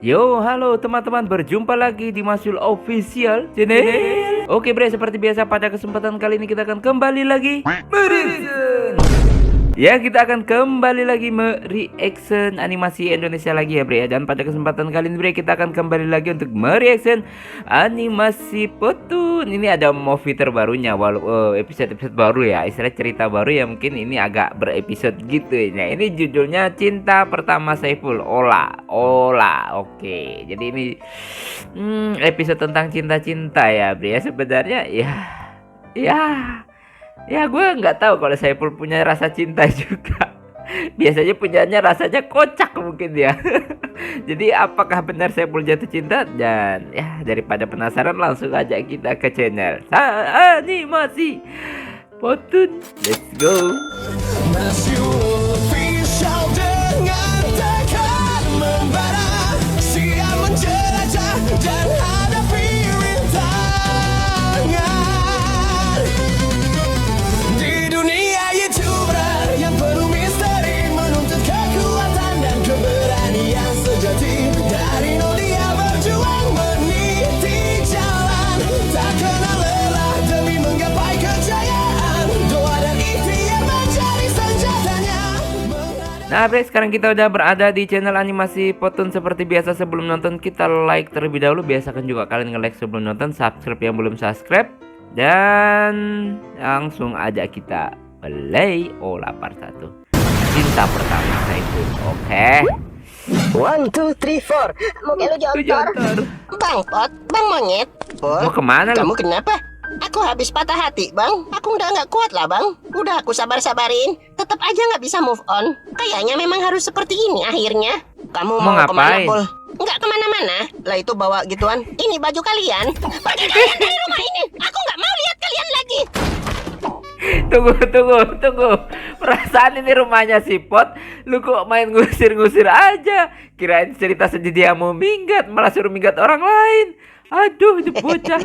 Yo, halo teman-teman, berjumpa lagi di Masul Official Channel. Oke bre, seperti biasa pada kesempatan kali ini kita akan kembali lagi mereaction. Ya, kita akan kembali lagi mereaction animasi Indonesia lagi ya bre. Dan pada kesempatan kali ini bre, kita akan kembali lagi untuk mereaction animasi Potun. Ini ada movie terbarunya, episode-episode baru ya, istilah cerita baru ya, mungkin ini agak berepisode gitu ya. Ini judulnya Cinta Pertama Saiful. Ola. Oke. Jadi ini episode tentang cinta-cinta ya bre. Ya sebenarnya ya gue nggak tahu kalau Saiful punya rasa cinta juga. Biasanya punyanya rasanya kocak mungkin ya. Jadi apakah benar Saiful jatuh cinta? Dan ya daripada penasaran, langsung aja kita ke channel animasi Potun. Let's go. Nah bre, sekarang kita udah berada di channel animasi Potun. Seperti biasa sebelum nonton kita like terlebih dahulu. Biasakan juga kalian nge-like sebelum nonton, subscribe yang belum subscribe. Dan langsung aja kita play Ola part 1 Cinta Pertama Saiful. Oke. 1, 2, 3, 4. Mungkin lu jontor. Bang Pot, Bang Monyet. Mau kemana lu? Kamu kenapa? Aku habis patah hati, Bang. Aku udah nggak kuat lah, Bang. Udah aku sabar-sabarin, tetap aja nggak bisa move on. Kayaknya memang harus seperti ini akhirnya. Kamu mau kemana, Pol? Nggak kemana-mana. Lah itu bawa gituan. Ini baju kalian. Pergi kalian dari rumah ini. Aku nggak mau lihat kalian lagi. Tunggu. Perasaan ini rumahnya si Pot. Lu kok main ngusir-ngusir aja? Kirain cerita sedih dia mau minggat, malah suruh minggat orang lain. Aduh, itu bocah.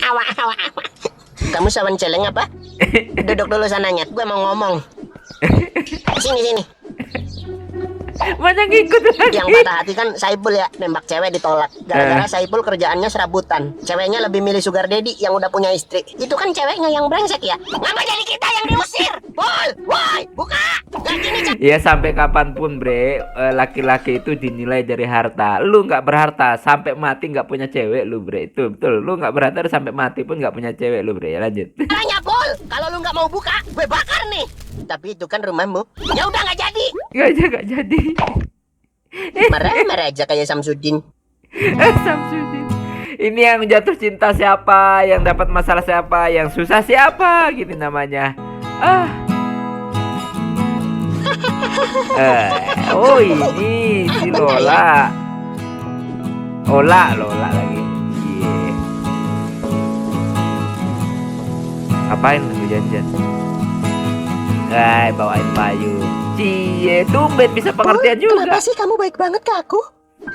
Awak. Kamu sawan celeng apa? Duduk dulu sananya, gue mau ngomong. Sini. Banyak ngikut lagi. Yang patah hati kan Saiful ya, nembak cewek ditolak. Gara-gara Saiful kerjaannya serabutan. Ceweknya lebih milih sugar daddy yang udah punya istri. Itu kan ceweknya yang brengsek ya. Ngapa jadi kita yang diusir? Pol, woi, buka. Ya sampai kapanpun bre, laki-laki itu dinilai dari harta. Lu nggak berharta sampai mati nggak punya cewek lu bre. Itu betul. Lu nggak berharta sampai mati pun nggak punya cewek lu bre. Lanjut. Tanya Pol, kalau lu nggak mau buka, gue bakar nih. Tapi itu kan rumahmu. Ya udah nggak jadi. Nggak jadi. Marah aja kayak Samsudin. Samsudin. Ini yang jatuh cinta siapa? Yang dapat masalah siapa? Yang susah siapa? Gini namanya. Oh ini si Lola. Lola lagi. Yeah. Apain lu janjian? Bawain payung. Cie, tumben bisa pengertian juga. Kenapa sih kamu baik banget ke aku?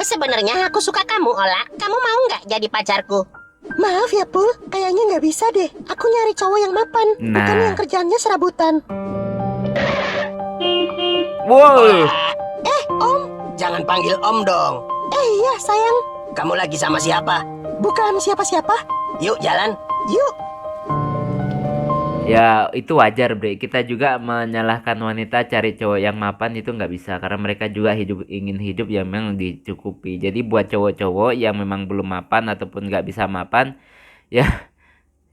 Sebenarnya aku suka kamu, Ola. Kamu mau nggak jadi pacarku? Maaf ya, Pul. Kayaknya nggak bisa deh. Aku nyari cowok yang mapan, bukan yang kerjaannya serabutan. Wow. Om. Jangan panggil Om dong. Iya, sayang. Kamu lagi sama siapa? Bukan siapa-siapa. Yuk, jalan. Yuk. Ya itu wajar bre, kita juga menyalahkan wanita cari cowok yang mapan itu nggak bisa, karena mereka juga ingin hidup yang memang dicukupi. Jadi buat cowok-cowok yang memang belum mapan ataupun nggak bisa mapan, ya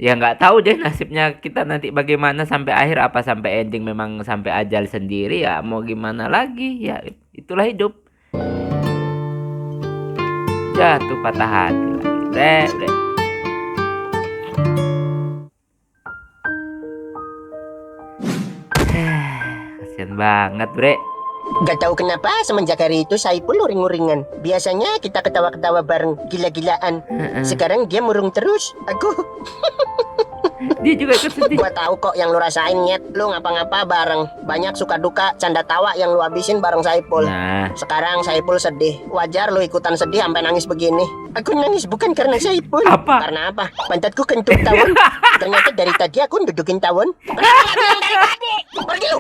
nggak tahu deh nasibnya kita nanti bagaimana sampai akhir, apa sampai ending memang sampai ajal sendiri, ya mau gimana lagi, ya itulah hidup. Jatuh patah hati lagi bre. Kasian banget bre. Gak tahu kenapa semenjak hari itu Saiful uring-uringan. Biasanya kita ketawa-ketawa bareng, gila-gilaan. Sekarang dia murung terus. Aku dia juga ikut sedih. Gua tahu kok yang lu rasain, Nyet. Lu ngapa-ngapa bareng. Banyak suka duka, canda tawa yang lu habisin bareng Saiful. Sekarang Saiful sedih. Wajar lu ikutan sedih sampai nangis begini. Aku nangis bukan karena Saiful. Apa? Karena apa? Pantatku kentut tawon. Ternyata dari tadi aku dudukin tawon. Kenapa bilang dari tadi? Pergi lu.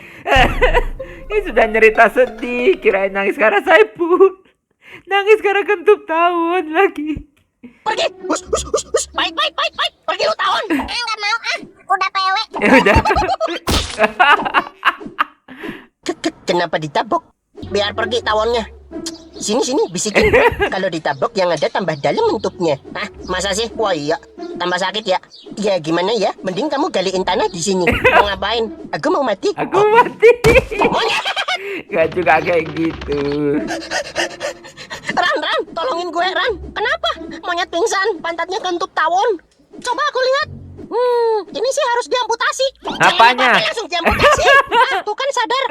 Ini sudah nyerita sedih, kirain nangis karena Saipul. Nangis karena kentut tawon lagi. Pergi. Baik. Pergi lu tawon. Enggak mau ah. Udah pewe. Ya udah. Kenapa ditabok? Biar pergi tawonnya. Sini bisikin. Kalau ditabok yang ada tambah dalam bentuknya. Hah, masa sih? Wah iya. Tambah sakit ya. Ya gimana ya? Mending kamu galiin tanah di sini. Mau ngapain? Aku mau mati. Aku mati. Gak juga kayak gitu. Ran, tolongin gue Ran. Kenapa? Monyet pingsan, pantatnya kentut tawon. Coba aku lihat. Ini sih harus diamputasi. Apanya? Jangan langsung diamputasi. Tuh kan sadar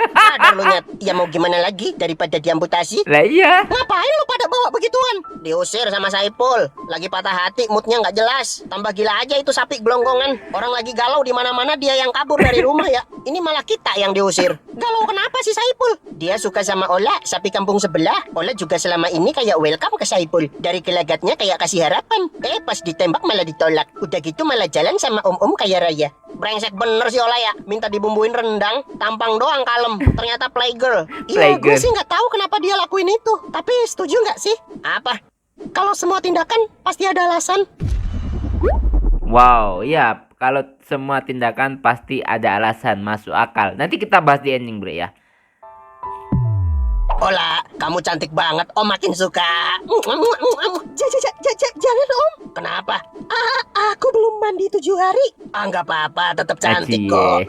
lu Nyet. Ya mau gimana lagi daripada diamputasi? Lah iya. Ngapain lu pada bawa begituan? Diusir sama Saipul. Lagi patah hati, moodnya nggak jelas. Tambah gila aja itu sapi gelonggongan. Orang lagi galau di mana-mana dia yang kabur dari rumah ya. Ini malah kita yang diusir. Galau kenapa sih Saipul? Dia suka sama Ola, sapi kampung sebelah. Ola juga selama ini kayak welcome ke Saipul. Dari gelagatnya kayak kasih harapan. Pas ditembak malah ditolak. Udah gitu malah jalan sama om-om kayak Raya. Brengsek bener sih Ola ya. Minta dibumbuin rendang, tampang doang kalem. Ternyata playgirl. Iya, gue sih nggak tahu kenapa dia lakuin itu. Tapi setuju nggak sih? Apa? Kalau semua tindakan pasti ada alasan. Wow, ya. Kalau semua tindakan pasti ada alasan, masuk akal. Nanti kita bahas di ending, Bre ya. Ola, kamu cantik banget. Om makin suka. Jangan Om. Kenapa? Aku belum mandi 7 hari. Nggak apa-apa, tetap cantik kok.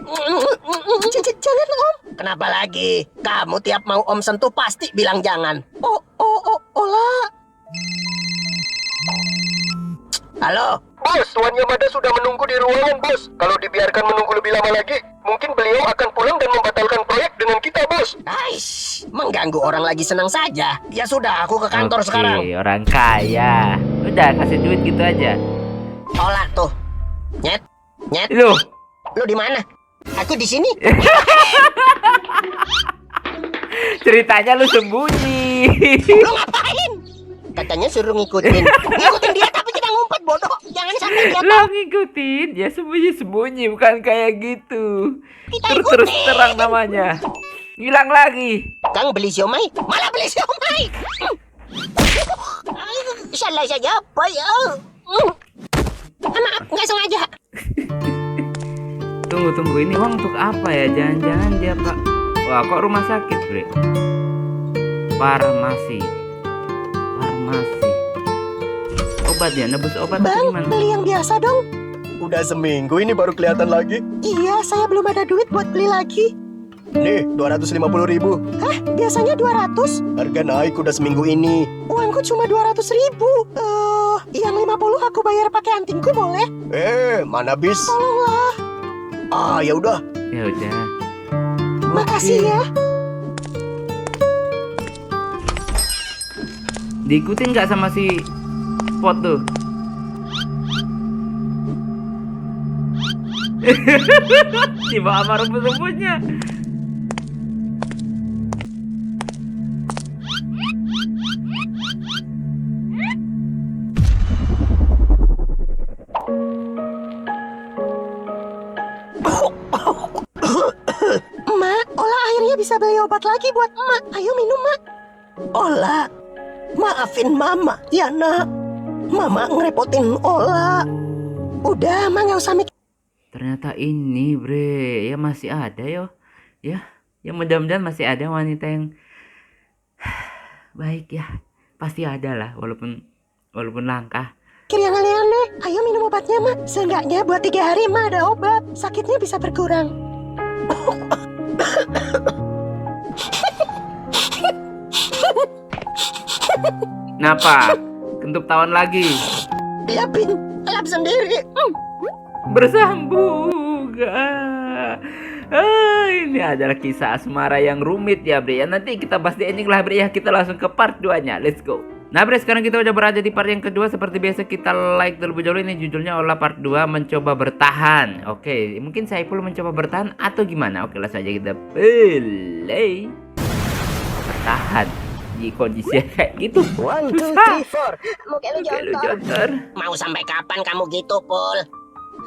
Jangan Om. Kenapa lagi? Kamu tiap mau Om sentuh pasti bilang jangan. Ola. Halo. Bos, Tuan Yamada sudah menunggu di ruangan, Bos. Kalau dibiarkan menunggu lebih lama lagi, mungkin beliau akan pulang dan membatalkan proyek dengan kita, Bos. Aish, mengganggu orang lagi senang saja. Ya sudah, aku ke kantor sekarang. Oke, orang kaya. Udah, kasih duit gitu aja. Olah tuh. Nyet. Lu di mana? Aku di sini. Ceritanya lu sembunyi. Lu ngapain? Katanya suruh ngikutin dia tapi kita ngumpet bodoh. Jangan sampai dia Lo ngikutin, ya sembunyi-sembunyi, bukan kayak gitu. Terus terang namanya. Hilang lagi. Kang beli siomay, malah beli siomay. Salah saja apa ya? Maaf, nggak sengaja. Tunggu, ini uang untuk apa ya? Jangan-jangan dia pak. Wah, kok rumah sakit, Bre? Farmasi. Obat ya, nebus obat atau gimana? Beli yang biasa dong. Udah seminggu ini baru kelihatan lagi. Iya, saya belum ada duit buat beli lagi. Nih, 250.000. Hah? Biasanya 200? Harga naik udah seminggu ini. Uangku cuma 200.000. Yang 50 aku bayar pakai antingku boleh? Mana bis? Tolonglah. Ya udah. Ya udah. Makasih ya. Diikutin nggak sama si Pot tuh? Tiba sama rumput-rumputnya. Mak, Ola akhirnya bisa beli obat lagi buat Mak. Ayo minum, Mak. Ola, maafin Mama ya nak. Mama ngerepotin Ola. Udah, Mak nggak usah mikir. Ternyata ini, Bre, ya masih ada yo. Ya mudah-mudahan masih ada wanita yang baik ya. Pasti ada lah, walaupun langka. Yang aneh-aneh. Ayo minum obatnya, Mak. Seenggaknya buat 3 hari Mak ada obat. Sakitnya bisa berkurang. Kenapa? Kentut tawon lagi. Liapin, lap sendiri. Bersambung. Ini adalah kisah asmara yang rumit ya, Bre. Nanti kita bahas di ending lah, Bre ya. Kita langsung ke part 2-nya. Let's go. Nah, Bre, sekarang kita udah berada di part yang kedua. Seperti biasa kita like terlebih dahulu. Ini judulnya Ola part 2 mencoba bertahan. Oke, mungkin Saipul mencoba bertahan atau gimana? Oke, langsung aja kita play. Bertahan di kondisi kayak gitu. 1, 2, 3, 4. Muka lu Oke, lu jontor. jontor. Mau sampai kapan kamu gitu, Pul?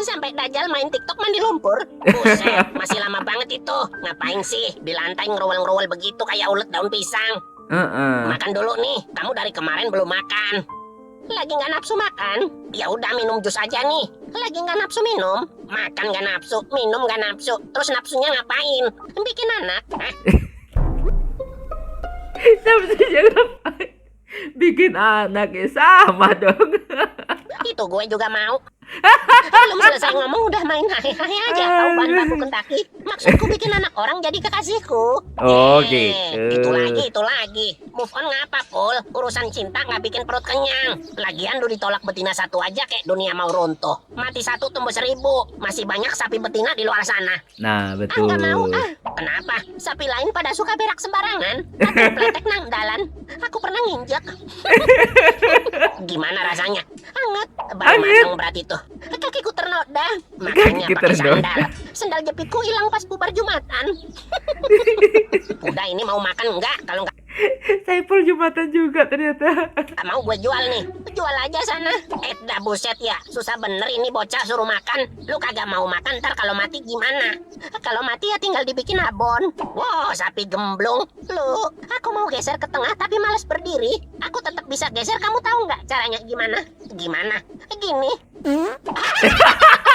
Sampai Dajjal main TikTok mandi lumpur. Buset, masih lama banget itu. Ngapain sih di lantai ngerowel-ngerowel begitu kayak ulet daun pisang? Makan dulu nih, kamu dari kemarin belum makan. Lagi nggak nafsu makan? Ya udah minum jus aja nih. Lagi nggak nafsu minum? Makan nggak nafsu, minum nggak nafsu. Terus nafsunya ngapain? Bikin anak? Nafsunya ngapain? Bikin anak ya sama dong. Itu gue juga mau. Belum selesai ngomong udah main hahe-hahe aja. Tahu bantaku kentaki. Maksudku bikin anak orang jadi kekasihku. Oh gitu. Itu lagi. Move on ngapa, Pul? Urusan cinta nggak bikin perut kenyang. Lagian lu ditolak betina satu aja kayak dunia mau runtuh. Mati satu tumbuh 1000. Masih banyak sapi betina di luar sana. Nah betul. Nggak mau Kenapa? Sapi lain pada suka berak sembarangan atau pletek nang dalan. Aku pernah nginjak. Gimana rasanya? Hangat. Baru matang berarti tuh. Kakiku ternoda. Makanya Kaki pakai ternoda. sandal. Sendal jepitku hilang pas bubar Jumatan. Udah ini mau makan enggak? Kalau enggak Saiful Jumatan juga ternyata. mau gue jual nih. Jual aja sana. Dah buset ya. Susah bener ini bocah suruh makan. Lu kagak mau makan ntar kalau mati gimana? Kalau mati ya tinggal dibikin abon. Wow, sapi gemblung. Lu, aku mau geser ke tengah tapi males berdiri. Aku tetap bisa geser. Kamu tahu nggak caranya gimana? Gimana? Gini.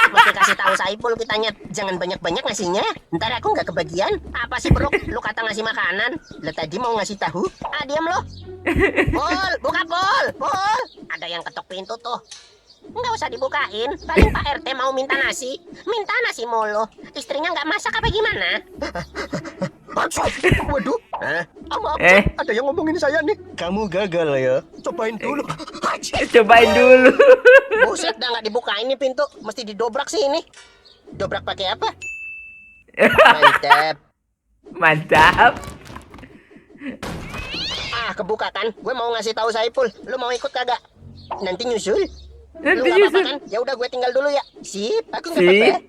Mesti kasih tahu Saiful kitanya. Jangan banyak-banyak ngasihnya. Ntar aku nggak kebagian. Apa sih bro? Lu kata ngasih makanan. Lah tadi mau ngasih tahu. Diam lo. Pul, buka Pul. Pul. Ada yang ketok pintu tuh. Nggak usah dibukain. Paling Pak RT mau minta nasi. Minta nasi mulu. Istrinya nggak masak apa gimana? Waduh. Maaf, ada yang ngomongin saya nih. Kamu gagal ya. Cobain dulu. Cobain dulu. Buset, dah nggak dibukain nih pintu. Mesti didobrak sih ini. Dobrak pakai apa? Mantap. Mantap. Kebuka kan? Gue mau ngasih tahu Saiful. Lu mau ikut kagak? Nanti nyusul. Lu Nanti nggak apa-apa nyusul. kan? Ya udah gue tinggal dulu ya. Sip, aku nggak Sip. apa-apa.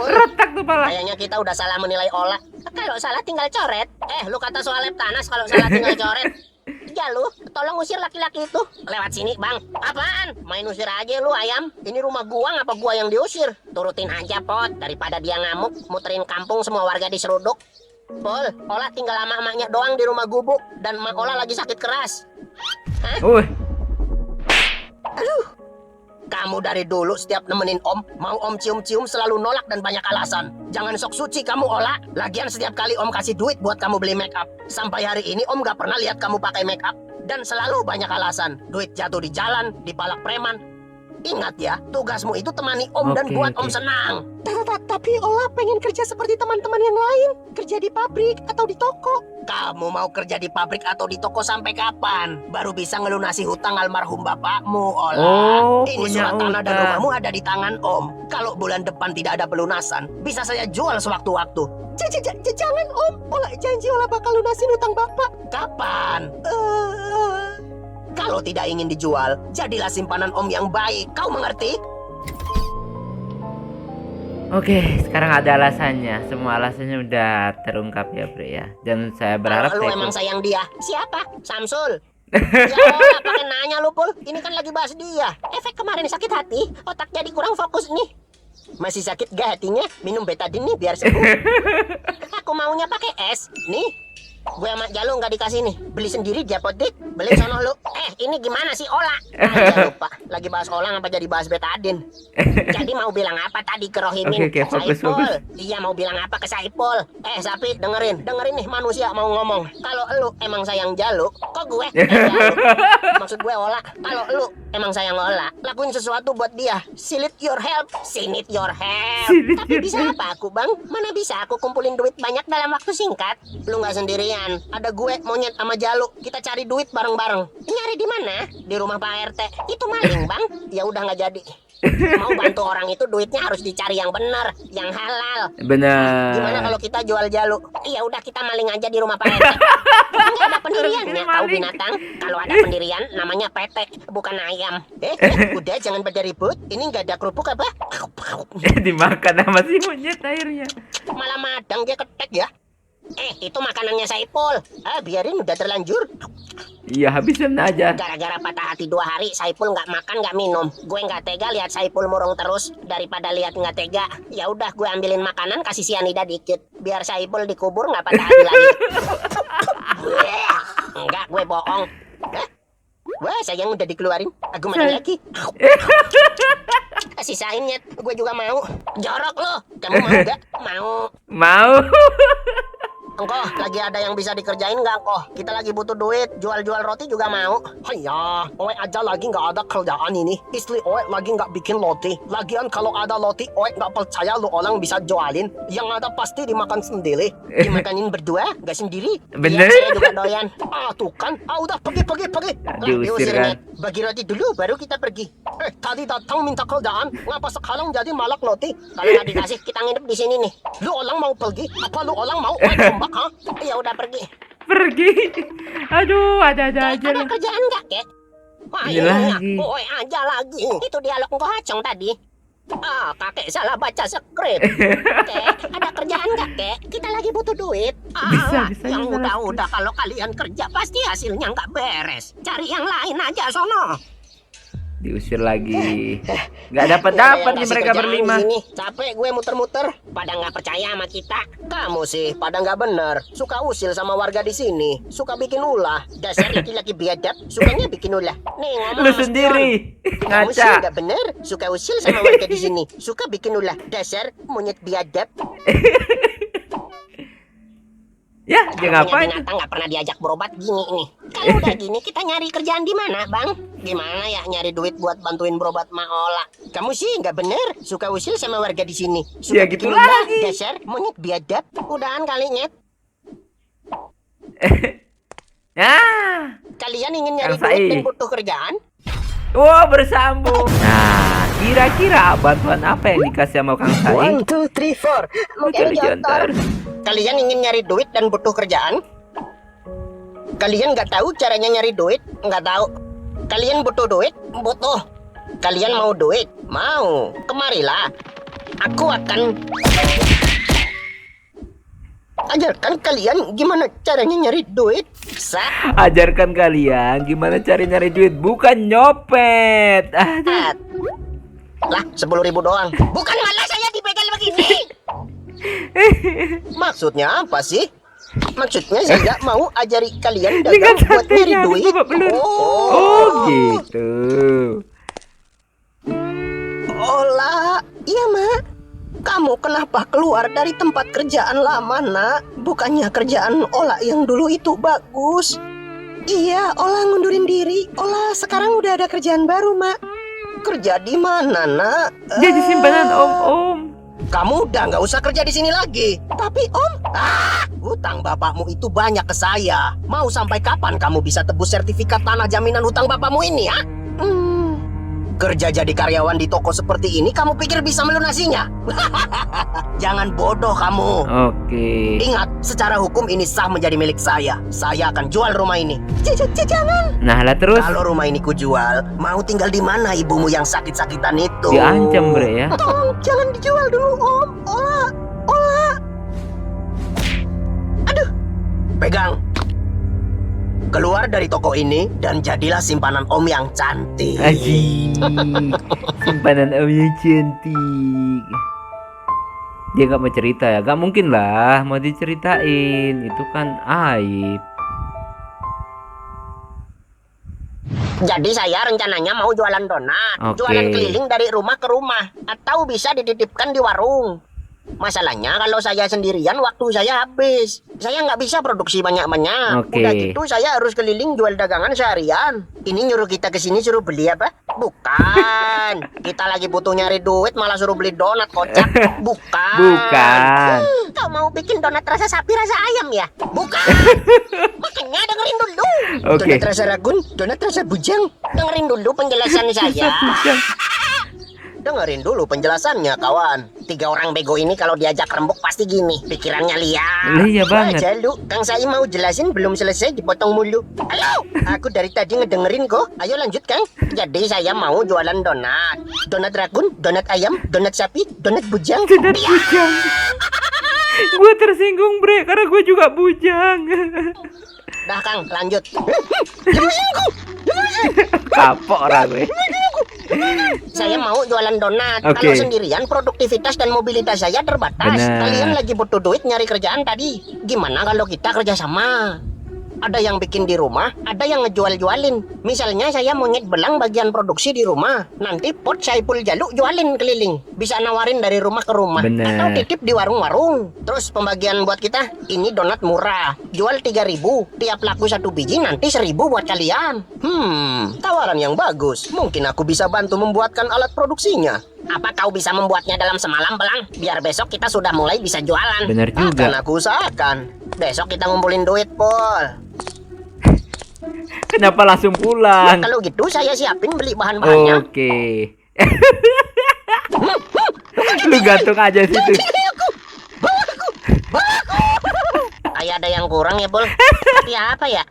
Retak tuh pala. Kayaknya kita udah salah menilai Ola. Kalau salah tinggal coret. Lu kata soal Leptanas kalau salah tinggal coret. Ya lu, tolong usir laki-laki itu. Lewat sini bang. Apaan? Main usir aja lu ayam. Ini rumah gua ngapa gua yang diusir? Turutin aja Pot. Daripada dia ngamuk, muterin kampung semua warga diseruduk. Pol, Ola tinggal sama emaknya doang di rumah gubuk. Dan emak Ola lagi sakit keras. Kamu dari dulu setiap nemenin Om, mau Om cium-cium selalu nolak dan banyak alasan. Jangan sok suci kamu Ola. Lagian setiap kali Om kasih duit buat kamu beli make up. Sampai hari ini Om gak pernah lihat kamu pakai make up. Dan selalu banyak alasan. Duit jatuh di jalan, dipalak preman. Ingat ya, tugasmu itu temani Om dan buat Om senang. Tapi Ola pengen kerja seperti teman-teman yang lain. Kerja di pabrik atau di toko. Kamu mau kerja di pabrik atau di toko sampai kapan? Baru bisa ngelunasi hutang almarhum bapakmu, Ola. Ini punya surat tanah dan utang. rumahmu ada di tangan Om. Kalau bulan depan tidak ada pelunasan, bisa saya jual sewaktu-waktu. Jangan Om, Ola janji Ola bakal lunasin hutang bapak. Kapan? Kalau tidak ingin dijual, jadilah simpanan Om yang baik. Kau mengerti? Oke, sekarang ada alasannya. Semua alasannya udah terungkap ya, Bre ya. Dan saya berharap Kalau lu Saiful- emang sayang dia, siapa? Samsul. Ya Ola, pakai nanya lu Pul. Ini kan lagi bahas dia. Efek kemarin sakit hati, otak jadi kurang fokus nih. Masih sakit gak hatinya? Minum betadine nih biar sembuh. Aku maunya pakai es. Nih. Gue sama Jalu nggak dikasih nih. Beli sendiri di apotek. Beli sono lu. Ini gimana sih Ola? Ya lupa. Lagi bahas Ola ngapa jadi bahas betadine? Jadi mau bilang apa tadi ke Rohimin? Oke, fokus, Saiful. fokus. Iya mau bilang apa ke Saiful? Sapi dengerin nih manusia mau ngomong. Kalau lu emang sayang Jalu, kok gue? Jalu. Maksud gue Ola. Kalau lu emang sayang Ola, lakuin sesuatu buat dia. Silit your help. Sinit your help. Tapi bisa apa aku bang? Mana bisa aku kumpulin duit banyak dalam waktu singkat? Lu nggak sendirian. Ada gue monyet sama Jalu. Kita cari duit bareng-bareng. Nyari di mana? Di rumah Pak RT. Itu maling bang. Ya udah nggak jadi. Mau bantu orang itu duitnya harus dicari yang benar, yang halal. Benar. Gimana kalau kita jual Jalu? Ya udah kita maling aja di rumah Pak RT. Nggak ada pendiriannya, tahu binatang? Kalau ada pendirian namanya PT, bukan ayam. Udah jangan pada ribut. Ini nggak ada kerupuk apa? Dimakan sama si monyet akhirnya. Malah madang dia ketek ya. Itu makanannya Saiful. Biarin udah terlanjur. Iya, habisin aja. Gara-gara patah hati 2 hari, Saipul nggak makan nggak minum. Gue nggak tega lihat Saipul murung terus. Daripada lihat nggak tega, ya udah gue ambilin makanan kasih sianida dikit. Biar Saipul dikubur nggak patah hati lagi. Enggak, gue bohong. Wah, sayang udah dikeluarin. Aku makan lagi. Sisain Nyet, gue juga mau. Jorok lo. Kamu mau nggak? Mau. Mau. Engko, lagi ada yang bisa dikerjain nggak kok? Kita lagi butuh duit, jual-jual roti juga mau. Hanya, Oe aja lagi nggak ada kerjaan ini. Istri Oe lagi nggak bikin roti. Lagian kalau ada roti, Oe nggak percaya lu orang bisa jualin. Yang ada pasti dimakan sendiri. Dimakanin berdua, nggak sendiri. Bener. Iya, saya juga doyan. Tuh kan. Udah pergi. Diusir kan? Bagi roti dulu, baru kita pergi. Tadi datang minta kerjaan, ngapa sekarang jadi malak roti? Kalau nggak dikasih, kita nginep di sini nih. Lu orang mau pergi? Apa lu orang mau Oe jambak? Hah? Ya udah pergi. Aduh, ada aja Ada lah. kerjaan nggak, Kek? Wah, Ini iya, lagi. Oe aja lagi. Itu dialog ngocong tadi. Kakek salah baca skrip. Kek, ada kerjaan nggak, Kek? Kita lagi butuh duit. Bisa Yang salah udah kalau kalian kerja pasti hasilnya nggak beres. Cari yang lain aja sono. Diusir lagi. Nggak Nggak ada dapat yang nih kasih mereka kerjaan berlima. di sini. Capek gue muter-muter. Pada nggak percaya sama kita. Kamu sih pada nggak bener. Suka usil sama warga di sini. Suka bikin ulah. Dasar laki-laki biadab. Sukanya bikin ulah. Nih ngomong Lu sama sendiri. Spion. Kamu sih Ngaca. nggak bener. Suka usil sama warga di sini. Suka bikin ulah. Dasar monyet biadab. Ya, dia Kalau punya ngapain? binatang nggak pernah diajak berobat gini nih. Kalau udah gini kita nyari kerjaan di mana, Bang? Gimana ya nyari duit buat bantuin berobat Maola? Kamu sih nggak bener, suka usil sama warga di sini. Suka Ya, gitu bikin ulah, lagi. dasar monyet biadab. Udahan kali Nyet. Ah. Kalian ingin nyari Kang duit Sai. dan butuh kerjaan? Wah, bersambung. Nah, kira-kira bantuan apa yang dikasih sama Kang Sai? 1, 2, 3, 4. Mungkin Kali jantar. Kalian ingin nyari duit dan butuh kerjaan? Kalian nggak tahu caranya nyari duit? Nggak tahu. Kalian butuh duit? Butuh. Kalian mau duit? Mau. Kemarilah. Aku akan ajarkan kalian gimana caranya nyari duit. Ajarkan kalian gimana cari nyari duit, bukan nyopet. Aduh. Lah, 10.000 doang. Bukan malah saya dibegal begini. Maksudnya apa sih? Maksudnya saya mau ajari kalian Dengan dagang buat nyari santainya, duit. Bapak Belur. Oh, Oh, gitu. Olah, iya mak. Kamu kenapa keluar dari tempat kerjaan lama nak? Bukannya kerjaan Ola yang dulu itu bagus? Iya, Ola ngundurin diri. Ola sekarang udah ada kerjaan baru mak. Kerja di mana nak? Jadi simpanan om. Kamu udah nggak usah kerja di sini lagi. Tapi om, hutang bapakmu itu banyak ke saya. Mau sampai kapan kamu bisa tebus sertifikat tanah jaminan hutang bapakmu ini ya? Kerja jadi karyawan di toko seperti ini, kamu pikir bisa melunasinya? Jangan bodoh kamu. Oke. Ingat, secara hukum ini sah menjadi milik saya. Saya akan jual rumah ini. Jangan. Nah, lah terus Kalau rumah ini kujual, mau tinggal di mana ibumu yang sakit-sakitan itu? diancam, Bre ya. Tolong, jangan dijual dulu, Om. Ola. Aduh, pegang. Keluar dari toko ini dan jadilah simpanan Om yang cantik. Aji. Simpanan om yang cantik. Dia gak mau cerita ya? Gak mungkin lah mau diceritain. Itu kan aib. Jadi saya rencananya mau jualan donat. Oke. Jualan keliling dari rumah ke rumah. Atau bisa dititipkan di warung. Masalahnya kalau saya sendirian waktu saya habis. Saya nggak bisa produksi banyak-banyak. Oke. Udah gitu saya harus keliling jual dagangan seharian. Ini nyuruh kita ke sini suruh beli apa? Bukan. Kita lagi butuh nyari duit malah suruh beli donat kocak. Bukan. Bukan. Kau mau bikin donat rasa sapi rasa ayam ya? Bukan. Makanya dengerin dulu. Oke. Donat rasa ragun, donat rasa bujang. Dengerin dulu penjelasan saya. Dengerin dulu penjelasannya kawan. 3 orang bego ini kalau diajak rembuk pasti gini. Pikirannya liar. Iya banget. Aja lu, Kang Sai mau jelasin belum selesai dipotong mulu. Halo, aku dari tadi ngedengerin kok. Ayo lanjut Kang. Jadi saya mau jualan donat. Donat ragun, donat ayam, donat sapi, donat bujang. Donat bujang. Gue tersinggung bre, karena gue juga bujang. Dah Kang, lanjut. Kapok orang gue. Saya mau jualan donat. Oke. Kalau sendirian produktivitas dan mobilitas saya terbatas. Benar. Kalian lagi butuh duit nyari kerjaan tadi. Gimana kalau kita kerjasama? Ada yang bikin di rumah, ada yang ngejual-jualin. Misalnya saya monyet belang bagian produksi di rumah. Nanti pot Saipul Jaluk jualin keliling. Bisa nawarin dari rumah ke rumah. Bener. Atau titip di warung-warung. Terus pembagian buat kita, ini donat murah. Jual 3.000. Tiap laku 1 biji nanti 1.000 buat kalian. Tawaran yang bagus. Mungkin aku bisa bantu membuatkan alat produksinya. Apa kau bisa membuatnya dalam semalam, Belang? Biar besok kita sudah mulai bisa jualan. Bener juga. Akan aku usahakan. Besok kita ngumpulin duit, Pol. Kenapa langsung pulang? Kalau gitu saya siapin beli bahan-bahannya. Oke. Lu gantung aja situ. Kayak ada yang kurang ya, Pol. Tapi apa ya?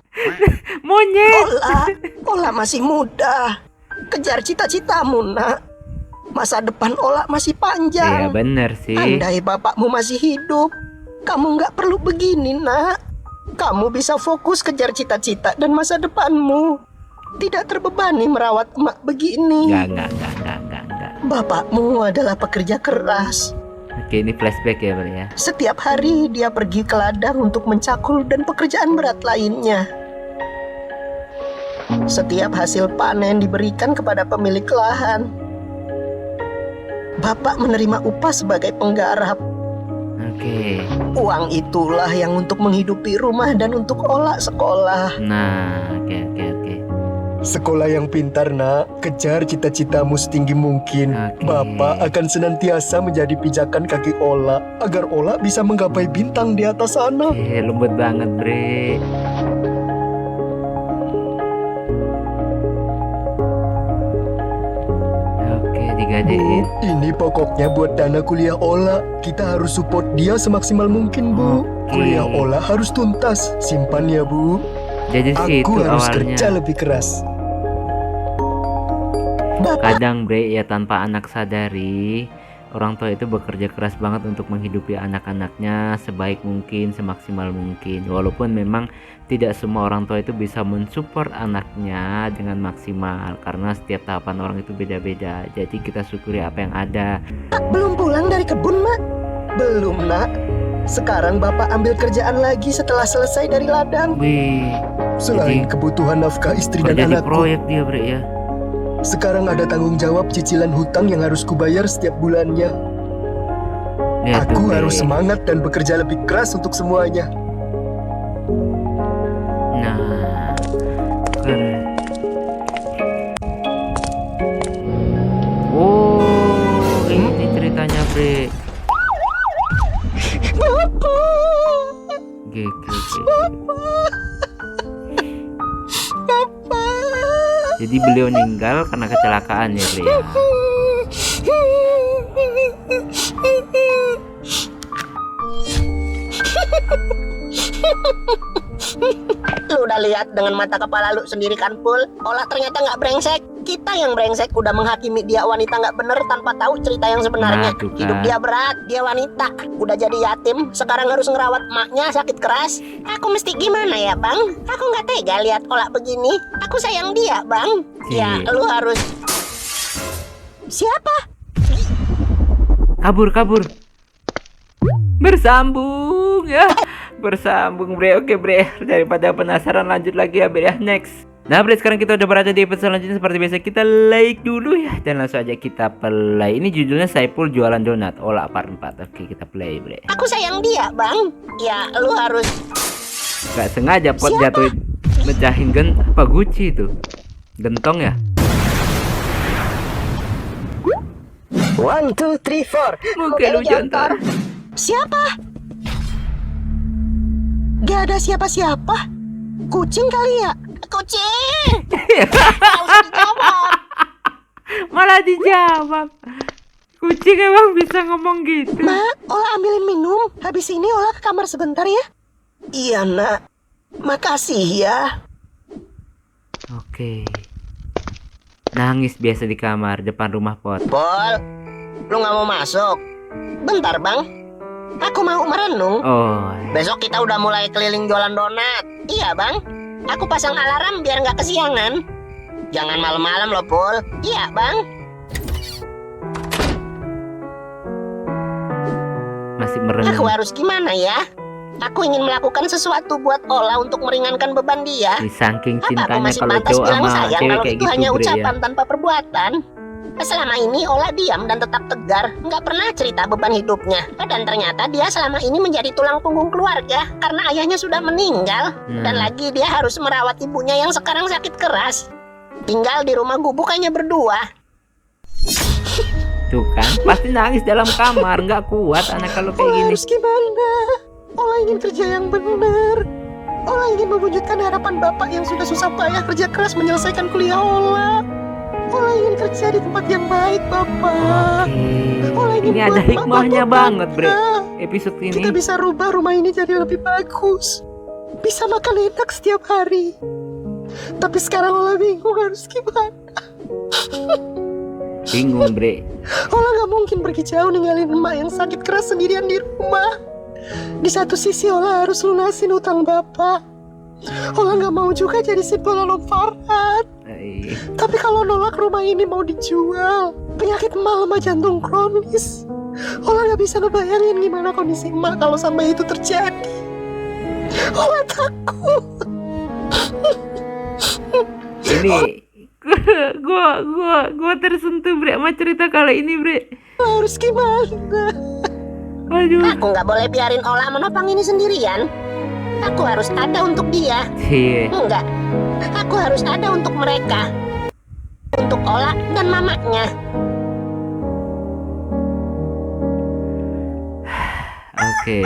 Monyet. Ola masih muda. Kejar cita-citamu, Nak. Masa depan Ola masih Iya panjang. bener sih. Andai bapakmu masih hidup, kamu nggak perlu begini, Nak. Kamu bisa fokus kejar cita-cita dan masa depanmu. Tidak terbebani merawat emak begini. Enggak. Bapakmu adalah pekerja keras. Oke, ini flashback ya bre ya. Setiap hari dia pergi ke ladang untuk mencakul dan pekerjaan berat lainnya. Setiap hasil panen diberikan kepada pemilik lahan. Bapak menerima upah sebagai penggarap. Oke. Uang itulah yang untuk menghidupi rumah dan untuk Ola sekolah. Nah, oke. Sekolah yang pintar, Nak. Kejar cita-citamu setinggi mungkin. Oke. Bapak akan senantiasa menjadi pijakan kaki Ola agar Ola bisa menggapai bintang di atas sana. Lembut banget bre. Oke, digadein. Ini pokoknya buat dana kuliah Ola. Kita harus support dia semaksimal mungkin, Bu. Oke. Kuliah Ola harus tuntas. Simpan ya, Bu. Jadi sih itu Aku harus awalnya. kerja lebih keras. Kadang bre ya tanpa anak sadari, orang tua itu bekerja keras banget untuk menghidupi anak-anaknya sebaik mungkin, semaksimal mungkin. Walaupun memang tidak semua orang tua itu bisa mensupport anaknya dengan maksimal, karena setiap tahapan orang itu beda-beda. Jadi kita syukuri apa yang ada. Belum pulang dari kebun, Mak? Belum, Nak. Sekarang Bapak ambil kerjaan lagi setelah selesai dari ladang. Wih, Selain Jadi, kebutuhan nafkah istri dan kerja di anakku, proyek dia bre ya. sekarang ada tanggung jawab cicilan hutang yang harus kubayar setiap bulannya. Lihat tuh, Aku bre. harus semangat dan bekerja lebih keras untuk semuanya. Nah, keren. Oh, ini ceritanya bre. Oke. Jadi beliau meninggal karena kecelakaan ya bre ya. Lu udah lihat dengan mata kepala lu sendiri kan, Pul? Olah ternyata nggak brengsek. Kita yang brengsek udah menghakimi dia wanita nggak bener tanpa tahu cerita yang sebenarnya. Nah, tuh kan. Hidup dia berat, dia wanita. Udah jadi yatim, sekarang harus ngerawat emaknya sakit keras. Aku mesti gimana ya, Bang? Aku nggak tega lihat Olah begini. Aku sayang dia, Bang. Ya, lu harus... Siapa? Kabur. Bersambung ya. Bersambung bre. Oke bre, daripada penasaran lanjut lagi ya bre ya. Next. Nah bre, sekarang kita udah berada di episode selanjutnya. Seperti biasa kita like dulu ya, dan langsung aja kita play. Ini judulnya Saipul Jualan Donat Olah part 4. Oke, kita play bre. Aku sayang dia, Bang. Ya, lu harus... Gak sengaja pot Siapa? jatuhin, mecahin apa Gucci itu. Gentong ya. 1, 2, 3, 4. Oke lu jantar. Siapa? Gak ada siapa-siapa. Kucing kali ya? Kucing! Gak usah dijawab. Malah dijawab. Kucing emang bisa ngomong gitu. Mak, Ola ambilin minum. Habis ini Ola ke kamar sebentar ya. Iya, Nak. Makasih ya. Oke. Nangis biasa di kamar depan rumah pot. Pol, lu gak mau masuk? Bentar, Bang. Aku mau merenung. Oh, Besok kita udah mulai keliling jualan donat. Iya, Bang. Aku pasang alarm biar nggak kesiangan. Jangan malam-malam loh, Pul. Iya, Bang. masih merenung. Aku harus gimana ya? Aku ingin melakukan sesuatu buat Ola untuk meringankan beban dia. Saking Apa aku cintanya masih kalau pantas cowok bilang sama sayang cewek kalau kayak itu gitu, hanya Bre, ucapan ya. tanpa perbuatan? Selama ini Ola diam dan tetap tegar, nggak pernah cerita beban hidupnya. Dan ternyata dia selama ini menjadi tulang punggung keluarga karena ayahnya sudah meninggal. Dan lagi dia harus merawat ibunya yang sekarang sakit keras. Tinggal di rumah gubuk hanya berdua. Tuh kan, pasti nangis dalam kamar, nggak kuat anak kalau kayak gini. Harus gimana? Ola ingin kerja yang benar. Ola ingin mewujudkan harapan bapak yang sudah susah payah kerja keras menyelesaikan kuliah Ola. Ola ingin kerja di tempat yang baik, Bapak. Ola ingin Ini ada buat hikmahnya Bapak banget, Bre. bangga. Episode ini. Kita bisa rubah rumah ini jadi lebih bagus. Bisa makan enak setiap hari. Tapi sekarang Ola bingung harus gimana. Bingung, Bre. Ola gak mungkin pergi jauh ninggalin emak yang sakit keras sendirian di rumah. Di satu sisi Ola harus lunasin utang Bapak. Ola gak mau juga jadi si pelolong Farhat. Tapi kalau nolak rumah ini mau dijual, penyakit emak lemah jantung kronis. Ola gak bisa ngebayangin gimana kondisi emak kalau sampai itu terjadi. Ola takut. Ini gua tersentuh, Bre, sama cerita kali ini, Bre. Harus gimana? Aduh. Aku nggak boleh biarin Ola menopang ini sendirian. Aku harus ada untuk dia. Cie. Enggak. Aku harus ada untuk mereka. Untuk Ola dan mamanya. Oke.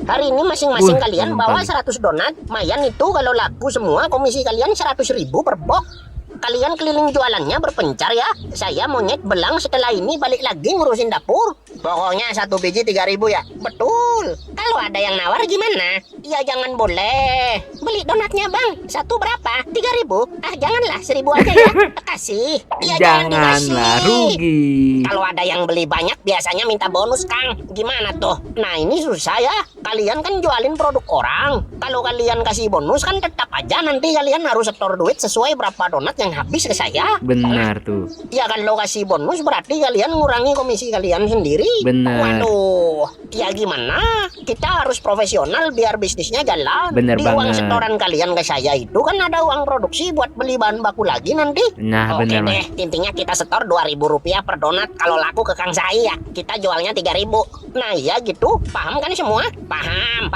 Hari ini masing-masing Wah, kalian gampang. bawa 100 donat. Mayan itu kalau laku semua komisi kalian 100.000 per box. Kalian keliling jualannya berpencar ya. Saya monyet belang setelah ini balik lagi ngurusin dapur. Pokoknya 1 biji 3.000 ya. Betul. Kalau ada yang nawar gimana? Ya jangan boleh. Beli donatnya bang. Satu berapa? 3.000? Ah janganlah 1.000 aja ya. Kasih. Ya Janganlah dikasih. rugi. Kalau ada yang beli banyak biasanya minta bonus Kang. Gimana tuh? Nah ini susah ya. Kalian kan jualin produk orang. Kalau kalian kasih bonus kan tetap aja nanti kalian harus setor duit sesuai berapa donat yang habis ke saya. Benar tuh. Ya kalau kasih bonus berarti kalian ngurangi komisi kalian sendiri. Benar. Waduh. Ya gimana? Kita harus profesional biar bisnisnya jalan. Bener Di uang banget. setoran kalian ke saya itu kan ada uang produksi buat beli bahan baku lagi nanti. Nah, Oke benar, deh, intinya kita setor 2.000 rupiah per donat. Kalau laku ke Kang Sai ya, kita jualnya 3.000. Nah iya gitu, paham kan semua? Paham.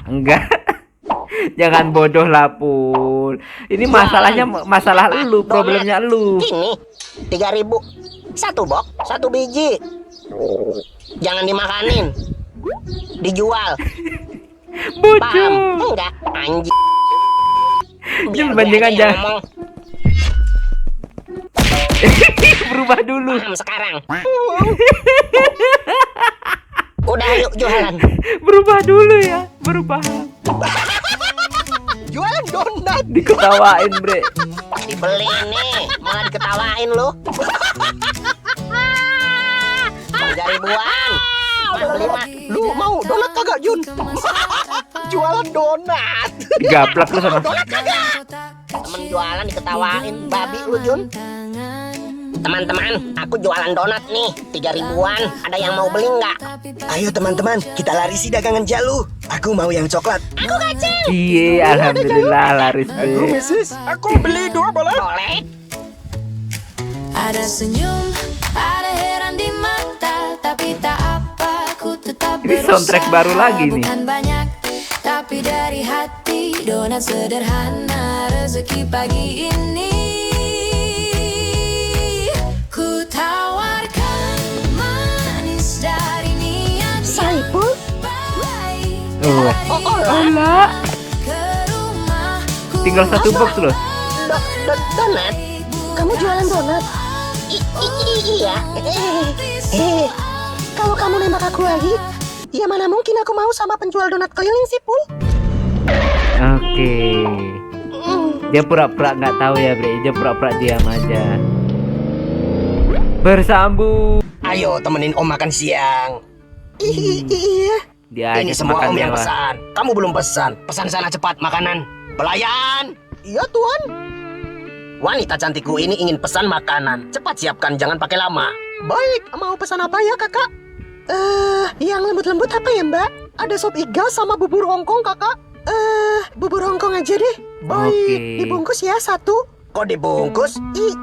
Enggak. Jangan bodoh lah, Pul. Ini masalahnya masalah lu, problemnya lu. Ini 3.000 satu box, 1 biji. Jangan dimakanin, dijual. Paham? Bodoh. Enggak, anjing. Ini Biar bandingan gue aja yang jangan ngomong. berubah dulu. Paham sekarang. Udah yuk jualan. Berubah dulu ya, berubah. Jualan donat. Diketawain, Bre. Dibeli nih, malah diketawain lu. 3.000-an. Mas beli mas. Lu mau donat kagak Jun? Jualan donat. Digaplak lu sama. Donat kagak? Temen jualan diketawain, babi lu Jun. Teman-teman, aku jualan donat nih, 3.000-an. Ada yang mau beli nggak? Ayo teman-teman, kita larisi dagangan Jalu. Aku mau yang coklat. Aku kacang. Iya, alhamdulillah laris, Bre. Misis, aku beli 2 bola. Boleh. Ada senyum, ada heran di mata, tapi tak apa, ku tetap Ini soundtrack baru lagi nih. Bukan banyak, tapi dari hati, donat sederhana, rezeki pagi ini. Ku tawarkan manis dari niat Saipul? baik. Oh, Ola. Ke rumah, ku Tinggal 1 box loh. Donat? Kamu jualan donat? Iya. Kalau kamu nembak aku lagi, ya mana mungkin aku mau sama penjual donat keliling sih, Pul? Oke. Dia pura-pura nggak tahu ya, Bre. Dia pura-pura diam aja. Bersambung. Ayo temenin Om makan siang. Iya. Dia Ini aja semua makan Om yang mewah. pesan. Kamu belum pesan. Pesan sana cepat makanan. Pelayan. Iya, Tuan. Wanita cantikku ini ingin pesan makanan. Cepat siapkan, jangan pakai lama. Baik, mau pesan apa ya, Kakak? Yang lembut-lembut apa ya, Mbak? Ada sop iga sama bubur Hongkong, Kakak. Bubur Hongkong aja deh. Baik, Oke. dibungkus ya satu. Kok dibungkus?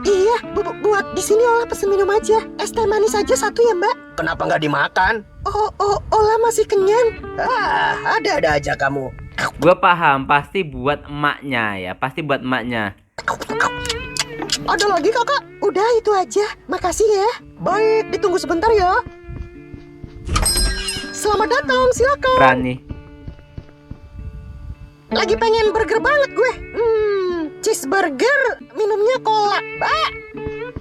Iya, buat di sini Ola pesen minum aja. Es teh manis aja satu ya, Mbak. Kenapa nggak dimakan? Ola masih kenyang. Ada-ada aja kamu. Gue paham, pasti buat emaknya ya, pasti buat emaknya. Ada lagi, Kakak? Udah itu aja. Makasih ya. Baik, ditunggu sebentar ya. Selamat datang, silakan. Berani. Lagi pengen burger banget gue. Cheeseburger, minumnya cola, Mbak.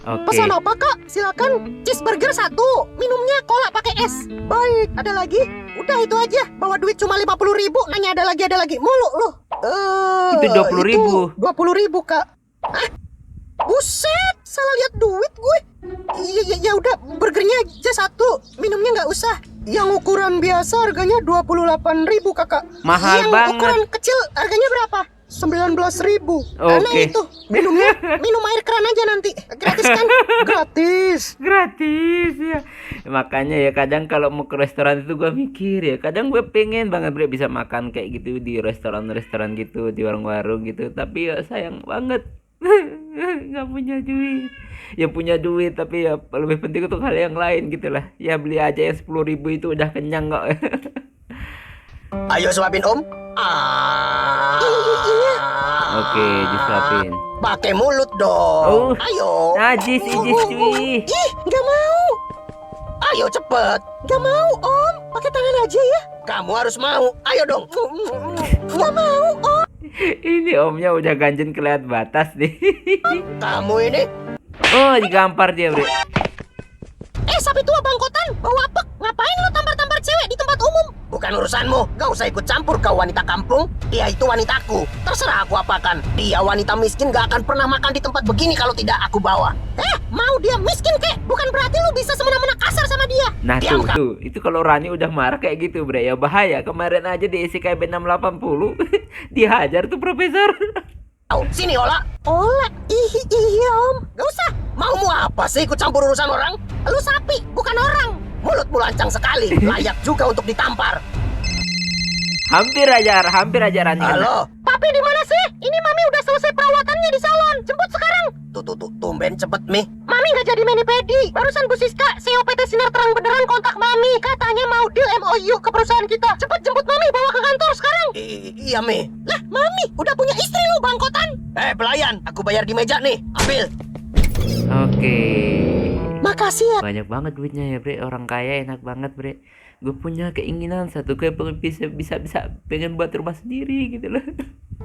Oke. Pesan apa, Kak? Silakan. Cheeseburger satu, minumnya cola pakai es. Baik, ada lagi? Udah itu aja. Bawa duit cuma 50.000, nanya ada lagi mulu loh. Itu 20.000. 20.000, Kak. Hah? Buset, salah lihat duit gue. Ya udah, burgernya aja satu, minumnya nggak usah. Yang ukuran biasa harganya 28.000, Kakak. Mahal Yang banget. ukuran kecil harganya berapa? 19.000. Oke. Karena itu minumnya minum air keran aja nanti. Gratis kan? Gratis. Gratis ya. Makanya ya kadang kalau mau ke restoran itu gue mikir ya, kadang gue pengen banget bre bisa makan kayak gitu di restoran-restoran gitu, di warung-warung gitu, tapi ya sayang banget nggak punya duit. Ya punya duit tapi ya lebih penting untuk hal yang lain gitu lah. Ya beli aja yang 10.000 itu udah kenyang kok. Ayo suapin Om. Oke, disuapin. Pakai mulut dong. Oh. Ayo. Najis ijis cuy. Ih, nggak mau. Ayo cepet. Nggak mau, Om. Pakai tangan aja ya. Kamu harus mau. Ayo dong. Nggak mau, Om. Ini omnya udah ganjen kelewat batas nih. Kamu ini. Oh, digampar dia bre. Sapi tua bangkotan, bau apek. Ngapain lo tampar-tampar cewek di tempat umum? Bukan urusanmu. Gak usah ikut campur kau wanita kampung. Dia itu wanitaku. Terserah aku apakan. Dia wanita miskin gak akan pernah makan di tempat begini kalau tidak aku bawa. Mau dia miskin kek? Bukan berarti lo bisa semena-mena kasar sama dia. Nah Diam, Kak. tuh, itu kalau Rani udah marah kayak gitu bre, ya bahaya. Kemarin aja di SKB 680 dihajar tuh profesor. Sini Ola. Ola, iya Om. Gak usah. Maumu apa sih ikut campur urusan orang? Lu sapi, bukan orang. Mulutmu lancang sekali. Layak juga untuk ditampar. Hampir aja Rani. Halo. Papi di mana sih? Ini Mami udah selesai perawatannya di salon. Jemput sekarang. Tuh, tumben cepet Mi. Mami nggak jadi mani-pedi. Barusan Bu Siska, CEO PT Sinar Terang Benderang kontak Mami. Katanya mau deal MOU ke perusahaan kita. Cepet jemput Mami, bawa ke kantor sekarang. Iya Mi. Lah, Mami udah punya istri lu, bangkotan. Pelayan, aku bayar di meja nih. Ambil. Oke. Makasih ya. Banyak banget duitnya ya bre, orang kaya enak banget bre. Gue punya keinginan satu, gue pengen bisa pengen buat rumah sendiri gitu loh.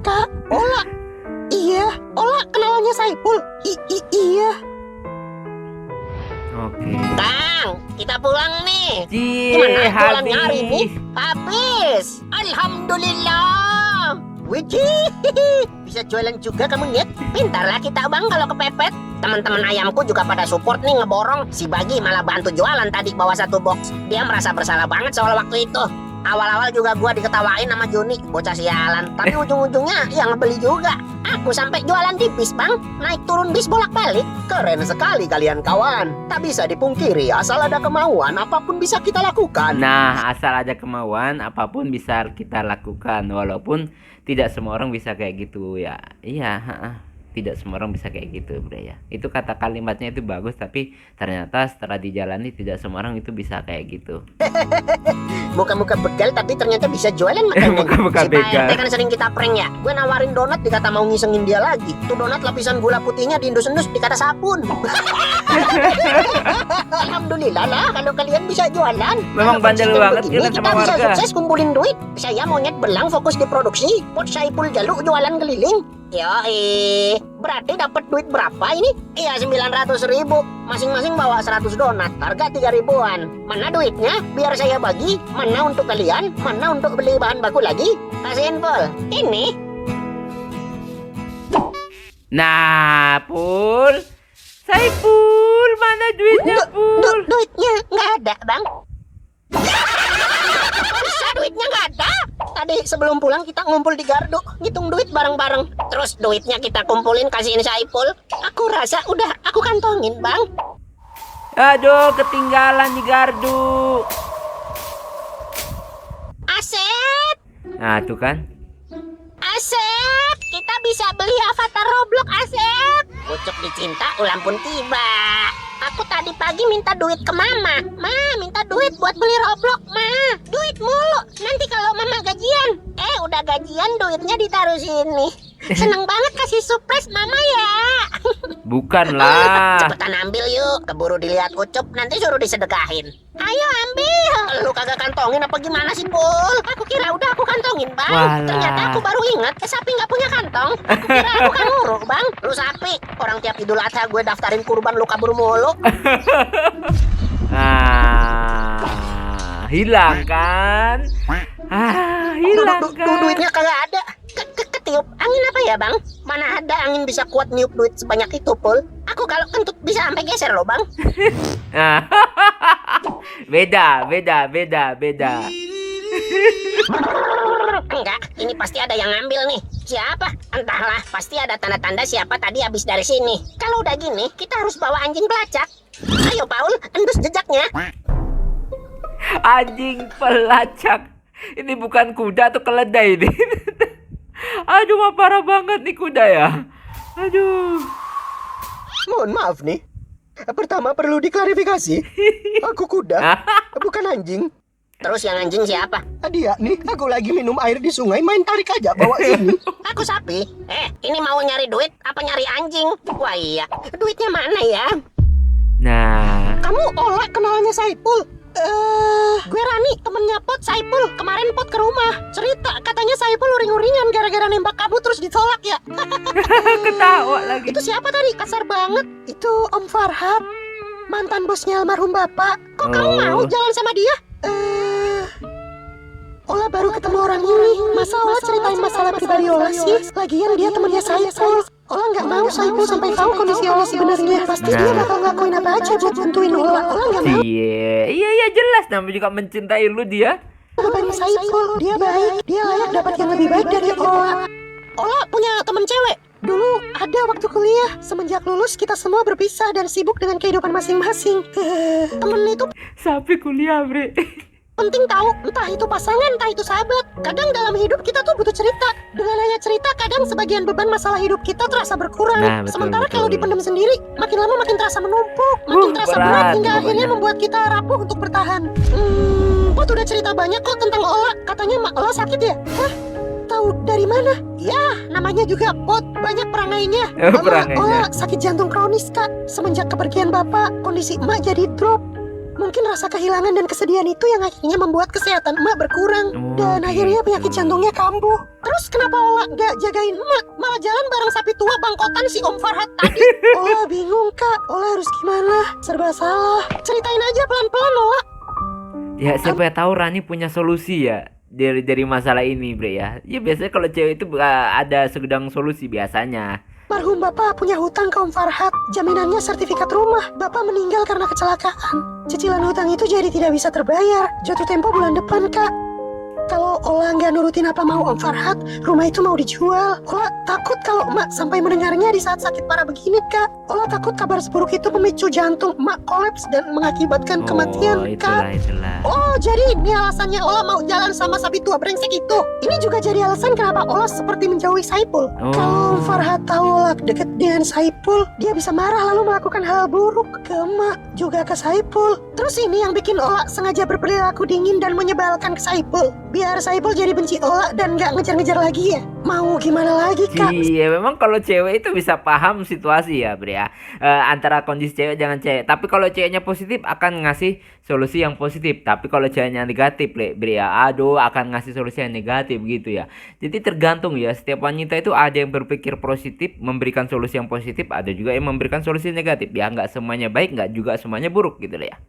Kak, Ola. Iya, Ola kenalannya Saipul. Iya. Oke. Kang, kita pulang nih. Cie, jualannya hari ini? habis. Habis. Alhamdulillah. Widih, bisa jualan juga kamu Nyet. Pintarlah kita bang kalau kepepet. Teman-teman ayamku juga pada support nih ngeborong. Si Bagi malah bantu jualan tadi bawa satu box. Dia merasa bersalah banget soal waktu itu. Awal-awal juga gua diketawain sama Juni, bocah sialan. Tapi ujung-ujungnya yang ngebeli juga. Aku sampai jualan di bis bang, naik turun bis bolak-balik. Keren sekali kalian kawan. Tak bisa dipungkiri, asal ada kemauan, apapun bisa kita lakukan. Nah, asal ada kemauan, apapun bisa kita lakukan. Walaupun tidak semua orang bisa kayak gitu ya. Iya, tidak semua orang bisa kayak gitu bre ya. Itu kata kalimatnya itu bagus, tapi ternyata setelah dijalani tidak semua orang itu bisa kayak gitu. Muka-muka begal tapi ternyata bisa jualan makanan. Muka-muka Si Pak begal. RT kan sering kita prank ya. Gue nawarin donat dikata mau ngisengin dia lagi. Tuh donat lapisan gula putihnya diindus-endus dikata sabun. Alhamdulillah lah kalau kalian bisa jualan. Memang Kalau bandel konsisten banget begini, kita kita sama bisa warga. sukses kumpulin duit. Saya monyet belang fokus di produksi. Pot Saipul Jaluk jualan keliling. Yoi, berarti dapat duit berapa ini? Iya 900.000. Masing-masing bawa 100 donat, harga 3.000-an. Mana duitnya? Biar saya bagi. Mana untuk kalian? Mana untuk beli bahan baku lagi? Kasihin Pul. Ini. Nah, Pul, Saiful, mana duitnya, Pul? Duitnya nggak ada, Bang. Bisa duitnya nggak ada. Tadi sebelum pulang kita ngumpul di gardu, ngitung duit bareng-bareng. Terus duitnya kita kumpulin kasihin Saiful. Aku rasa udah aku kantongin, Bang. Aduh, ketinggalan di gardu. Asep, Nah, tuh kan. Asep, kita bisa beli avatar Roblox, Asep. Pucuk dicinta, ulang pun tiba. Aku tadi pagi minta duit ke Mama. Ma, minta duit buat beli Roblox, Ma. Duit mulu. Nanti kalau Mama gajian. Udah gajian duitnya ditaruh sini. Seneng banget kasih surprise Mama ya. Bukan lah. Cepetan ambil yuk. Keburu dilihat Ucup, nanti suruh disedekahin. Ayo ambil. Lu kagak kantongin apa gimana sih, Pul? Aku kira udah aku kantongin, Bang. Walah. Ternyata aku baru ingat sapi nggak punya kantong. Aku kira aku kanguru, Bang. Lu sapi. Orang tiap Idul Adha gue daftarin kurban, lu kabur mulu. Hilang kan? Hilang kan? Duitnya kagak ada. Ketiup angin apa ya, Bang? Mana ada angin bisa kuat niup duit sebanyak itu, Pul? Aku kalau kentut bisa sampai geser loh, Bang. Beda. Enggak, ini pasti ada yang ngambil nih. Siapa? Entahlah, pasti ada tanda-tanda siapa tadi habis dari sini. Kalau udah gini, kita harus bawa anjing pelacak. Ayo, Paul, endus jejaknya. Anjing pelacak. Ini bukan kuda atau keledai ini. Aduh, mah parah banget nih kuda ya. Aduh. Mohon maaf nih. Pertama perlu diklarifikasi. Aku kuda, bukan anjing. Terus yang anjing siapa? Dia nih, aku lagi minum air di sungai, main tarik aja bawa sini. Aku sapi. Ini mau nyari duit apa nyari anjing? Wah iya, duitnya mana ya? Nah, Kamu Ola kenalnya Saipul? Gue Rani, temennya Pot Saipul. Kemarin Pot ke rumah. Cerita katanya Saipul uring-uringan gara-gara nembak kamu terus ditolak ya. ketawa lagi. Itu siapa tadi? Kasar banget. Itu Om Farhad, mantan bosnya almarhum Bapak. Kok kamu mau jalan sama dia? Ola baru ketemu orang ini. Masa Ola ceritain masalah pribadi Ola sih? Lagian dia temannya Saipul. Ola nggak mau Saipul sampai tahu kondisi Ola sebenarnya. Pasti dia bakal ngelakuin apa aja buat bantuin Ola. Ola nggak mau Iya jelas, namanya juga mencintai lu dia. beban Saipul. Dia baik. Dia layak dapat yang lebih baik dari Ola. Ola punya temen cewek. Dulu ada waktu kuliah. Semenjak lulus kita semua berpisah dan sibuk dengan kehidupan masing-masing. Temen itu Sapi kuliah, Bre. penting tahu, entah itu pasangan, entah itu sahabat. Kadang dalam hidup kita tuh butuh cerita. Dengan hanya cerita, kadang sebagian beban masalah hidup kita terasa berkurang. Nah, betul, Sementara betul. kalau dipendam sendiri, makin lama makin terasa menumpuk, makin terasa berat berat hingga akhirnya pokoknya. membuat kita rapuh untuk bertahan. Pot udah cerita banyak kok tentang Ola. Katanya mak Ola sakit ya? Hah? Tahu dari mana? Ya, namanya juga Pot. Banyak perangainya. Perangainya. Ola sakit jantung kronis, Kak. Semenjak kepergian Bapak, kondisi emak jadi drop. Mungkin rasa kehilangan dan kesedihan itu yang akhirnya membuat kesehatan emak berkurang. Dan akhirnya penyakit jantungnya kambuh. Terus kenapa Ola gak jagain emak? Malah jalan bareng sapi tua bangkotan si Om Farhad tadi. Ola bingung, Kak. Ola harus gimana? Serba salah. Ceritain aja pelan-pelan, Ola. Ya, siapa tahu Rani punya solusi ya dari masalah ini, Bre ya. Ya biasanya kalau cewek itu ada segudang solusi biasanya. Marhum Bapak punya hutang ke Om Farhad. Jaminannya sertifikat rumah. Bapak meninggal karena kecelakaan. Cicilan hutang itu jadi tidak bisa terbayar. Jatuh tempo bulan depan, Kak. Kalau Ola nggak nurutin apa mau Om Farhad, rumah itu mau dijual. Ola takut kalau emak sampai mendengarnya di saat sakit parah begini, Kak. Ola takut kabar seburuk itu memicu jantung emak kolaps dan mengakibatkan kematian, Kak. Itulah. Oh, jadi ini alasannya Ola mau jalan sama sapi tua brengsek itu. Ini juga jadi alasan kenapa Ola seperti menjauhi Saipul. Oh. Kalau Farhad tahu Ola deket dengan Saipul, dia bisa marah lalu melakukan hal buruk ke emak, juga ke Saipul. Terus ini yang bikin Ola sengaja berperilaku dingin dan menyebalkan ke Saipul. Biar Saipul jadi benci Ola dan gak ngejar-ngejar lagi ya. Mau gimana lagi, Kak? Iya, memang kalau cewek itu bisa paham situasi ya, Bre ya. Antara kondisi cewek dengan cewek. Tapi kalau ceweknya positif akan ngasih solusi yang positif. Tapi kalau ceweknya negatif, Bre ya, aduh akan ngasih solusi yang negatif gitu ya. Jadi tergantung ya. Setiap wanita itu ada yang berpikir positif, memberikan solusi yang positif, ada juga yang memberikan solusi negatif. Ya, nggak semuanya baik, nggak juga semuanya buruk gitu lah ya.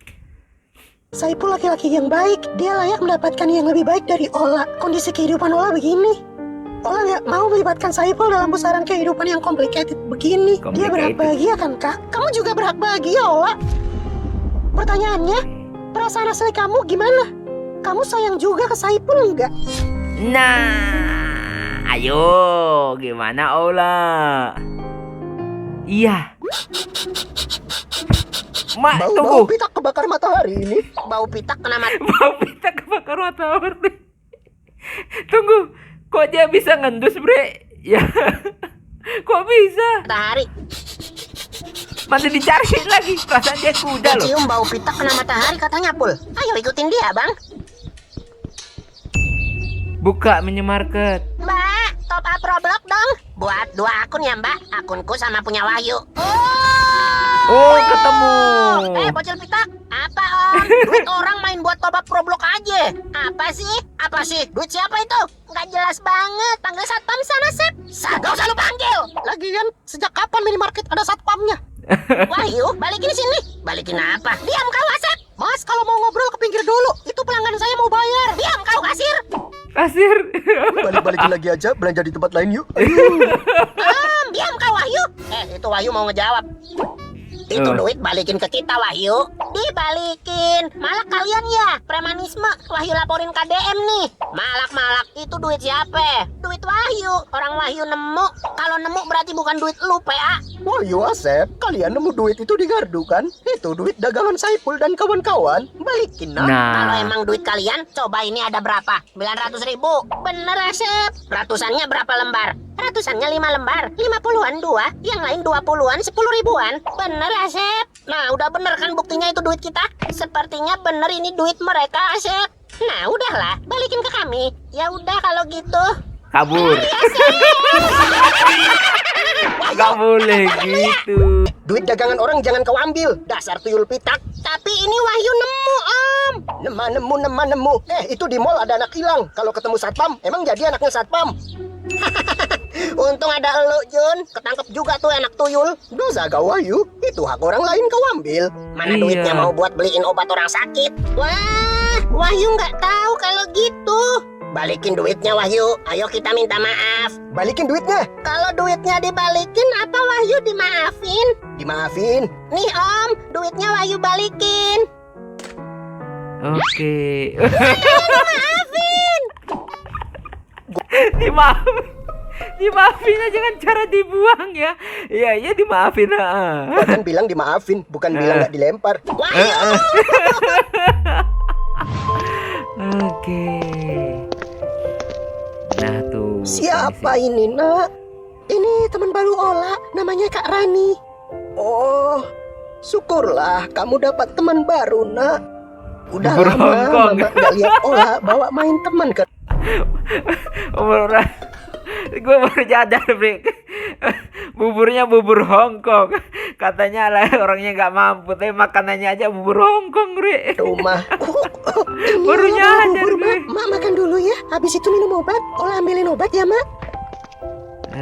Saipul laki-laki yang baik, dia layak mendapatkan yang lebih baik dari Ola. Kondisi kehidupan Ola begini. Ola nggak mau melibatkan Saipul dalam pusaran kehidupan yang complicated begini. Dia berhak bahagia kan, Kak? Kamu juga berhak bahagia, Ola. Pertanyaannya, perasaan asli kamu gimana? Kamu sayang juga ke Saipul enggak? Nah, ayo gimana Ola? Iya. Mak, Bau tunggu. pitak kebakar matahari ini. Bau pitak kena mata. Bau pita kebakar matahari. Tunggu, kok dia bisa ngendus, Bre? Ya, kok bisa? Matahari. Masih dicari lagi, perasaan dia kuda loh. Cium bau pitak kena matahari katanya, Pul. Ayo ikutin dia, Bang. Buka minimarket. Mbak, top up Roblox dong. Buat 2 akun ya, Mbak. Akunku sama punya Wahyu. Oh, ketemu. Bocil pitak. Apa, Om? Duit orang main buat top up Roblox aja. Apa sih? Apa sih? Duit siapa itu? Nggak jelas banget. Panggil satpam sana, Sep. Gak usah lu panggil. Lagian, sejak kapan minimarket ada satpamnya? Wahyu, balikin sini. Balikin apa? Diam kau, Asep. Mas, kalau mau ngobrol ke pinggir dulu. Itu pelanggan saya mau bayar. Diam kau, kasir. Kasir. Balik-balikin lagi aja, belanja di tempat lain yuk. Diam kau, Wahyu. Itu Wahyu mau ngejawab. Itu duit balikin ke kita, Wahyu. Dibalikin. Malak kalian ya, premanisme. Wahyu laporin KDM nih. Malak-malak, itu duit siapa? Duit Wahyu. Orang Wahyu nemu. Kalau nemu berarti bukan duit lu, PA. Wahyu Asep, kalian nemu duit itu di gardu kan? Itu duit dagangan Saipul dan kawan-kawan. Balikin nak. Kalau Nah, emang duit kalian, coba ini ada berapa? 900.000. Bener, Asep. Ratusannya berapa lembar? Ratusannya 5 lembar. 50-an 2, yang lain 20-an 10 ribuan. Bener, Asep. Nah, udah bener kan buktinya itu duit kita? Sepertinya bener ini duit mereka, Asep. Nah, udahlah, balikin ke kami. Ya udah kalau gitu. kabur. Gak boleh gitu. Duit dagangan orang jangan kau ambil. Dasar tuyul pitak. Tapi ini Wahyu nemu, Om. Nemu. Itu di mall ada anak hilang. Kalau ketemu satpam, emang jadi anaknya satpam. Untung ada elu, Jun. Ketangkep juga tuh anak tuyul. Dosa kau Wahyu, itu hak orang lain kau ambil. Mana Iya. duitnya mau buat beliin obat orang sakit? Wah, Wahyu nggak tahu kalau gitu. Balikin duitnya, Wahyu. Ayo kita minta maaf. Balikin duitnya. Kalau duitnya dibalikin, apa Wahyu dimaafin? Dimaafin. Nih, Om, duitnya Wahyu balikin. Oke. Maafin. Dimaafin. Dimaafin aja kan cara dibuang ya. Iya dimaafin. Bahkan bilang dimaafin, bukan bilang nggak dilempar. Wahyu. Oke. Nah tuh. Siapa ini, nak? Ini teman baru Ola, namanya Kak Rani. Oh, syukurlah kamu dapat teman baru, nak. Udah Bubur lama Hongkong. Mama nggak lihat Ola bawa main teman ke. Gue baru sadar, Bre. Buburnya bubur Hongkong. Katanya lah orangnya nggak mampu, tapi makanannya aja bubur Hongkong, Bre. Rumah. Baru nyadar gue. Mak makan dulu ya, habis itu minum obat. Ola ambilin obat ya, Mak.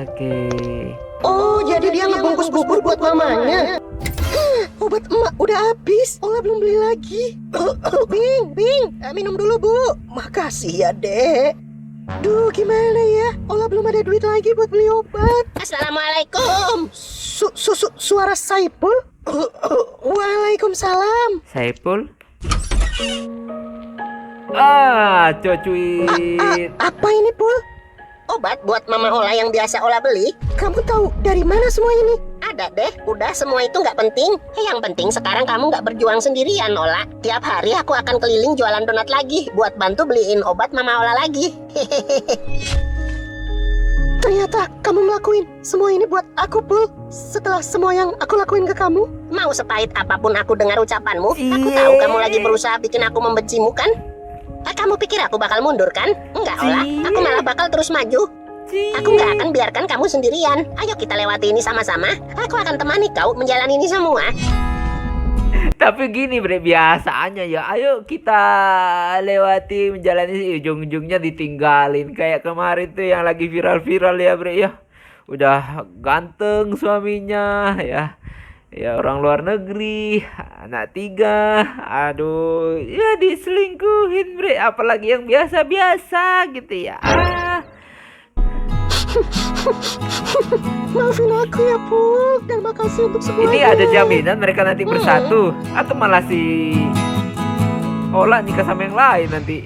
Oke. Oh, jadi dia ngebungkus bubur buat mamanya. Obat emak udah habis. Ola belum beli lagi. Bing, minum dulu, Bu. Makasih ya, Dek. Duh, gimana ya? Ola belum ada duit lagi buat beli obat. Assalamualaikum. Suara Saipul? Waalaikumsalam. Saipul. Cocuit. Apa ini, Pul? Obat buat Mama Ola yang biasa Ola beli. Kamu tahu dari mana semua ini? Ada deh, udah semua itu nggak penting. Yang penting sekarang kamu nggak berjuang sendirian, Ola. Tiap hari aku akan keliling jualan donat lagi buat bantu beliin obat Mama Ola lagi. Ternyata kamu ngelakuin semua ini buat aku, Pul. Setelah semua yang aku lakuin ke kamu. Mau sepahit apapun aku dengar ucapanmu, aku Cie. tahu kamu lagi berusaha bikin aku membencimu kan? Kamu pikir aku bakal mundur kan? Enggak, Ola. Aku malah bakal terus maju. Aku nggak akan biarkan kamu sendirian. Ayo kita lewati ini sama-sama. Aku akan temani kau menjalani ini semua. Tapi gini, Bre, biasanya ya. Ayo kita lewati menjalani, ujung-ujungnya ditinggalin. Kayak kemarin tuh yang lagi viral-viral ya, Bre ya. Udah ganteng suaminya ya. Ya orang luar negeri, anak 3. Aduh, ya diselingkuhin, Bre. Apalagi yang biasa-biasa gitu ya. Maafin aku ya, Pul. Dan makasih untuk semuanya. Ini ada jaminan mereka nanti bersatu atau malah si Ola nikah sama yang lain nanti.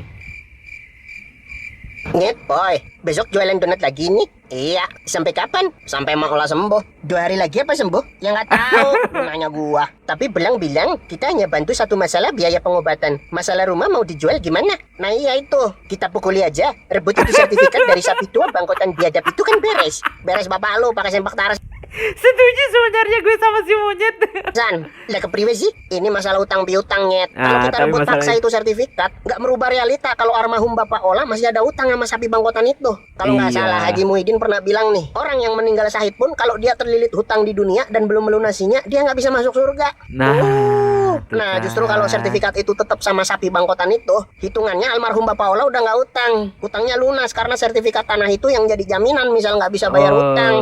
Nyet, boy. Besok jualan donat lagi nih. Iya, sampai kapan? Sampai Mak Ola sembuh. 2 hari lagi apa sembuh? Ya nggak tahu, nanya gua. Tapi Belang bilang kita hanya bantu satu masalah biaya pengobatan. Masalah rumah mau dijual gimana? Nah iya itu, kita pukuli aja. Rebut itu sertifikat dari sapi tua bangkotan biadab itu kan beres. Beres bapak lu pakai sempak taras. Setuju sebenarnya gue sama si monyet. San, lah kepriwe sih? Ini masalah utang piutang, Nyet. Kalau Ah, kita tapi rebut paksa masalahnya- itu sertifikat, nggak merubah realita kalau almarhum Bapak Ola masih ada utang sama sapi bangkotan itu. Kalau nggak Iya. salah, Haji Muhyiddin pernah bilang nih, orang yang meninggal syahid pun kalau dia terlilit hutang di dunia dan belum melunasinya, dia nggak bisa masuk surga. Nah, tuh Nah, kan. justru kalau sertifikat itu tetap sama sapi bangkotan itu, hitungannya almarhum Bapak Ola udah nggak utang. Hutangnya lunas karena sertifikat tanah itu yang jadi jaminan misal nggak bisa bayar hutang.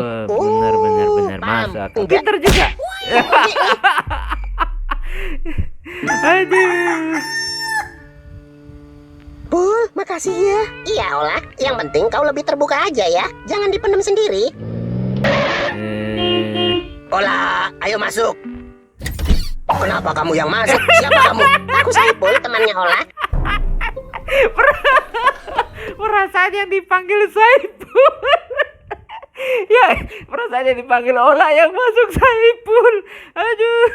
Benar paham. masuk. Enggak. Pinter juga. Aduh. Pul, makasih ya. Iya, Ola. Yang penting kau lebih terbuka aja ya. Jangan dipendam sendiri. Ola, ayo masuk. Kenapa kamu yang masuk? Siapa kamu? Aku Saipul, temannya Ola. Perasaan yang dipanggil Saipul. Ya, perasaan yang dipanggil Ola yang masuk Saipul. Aduh.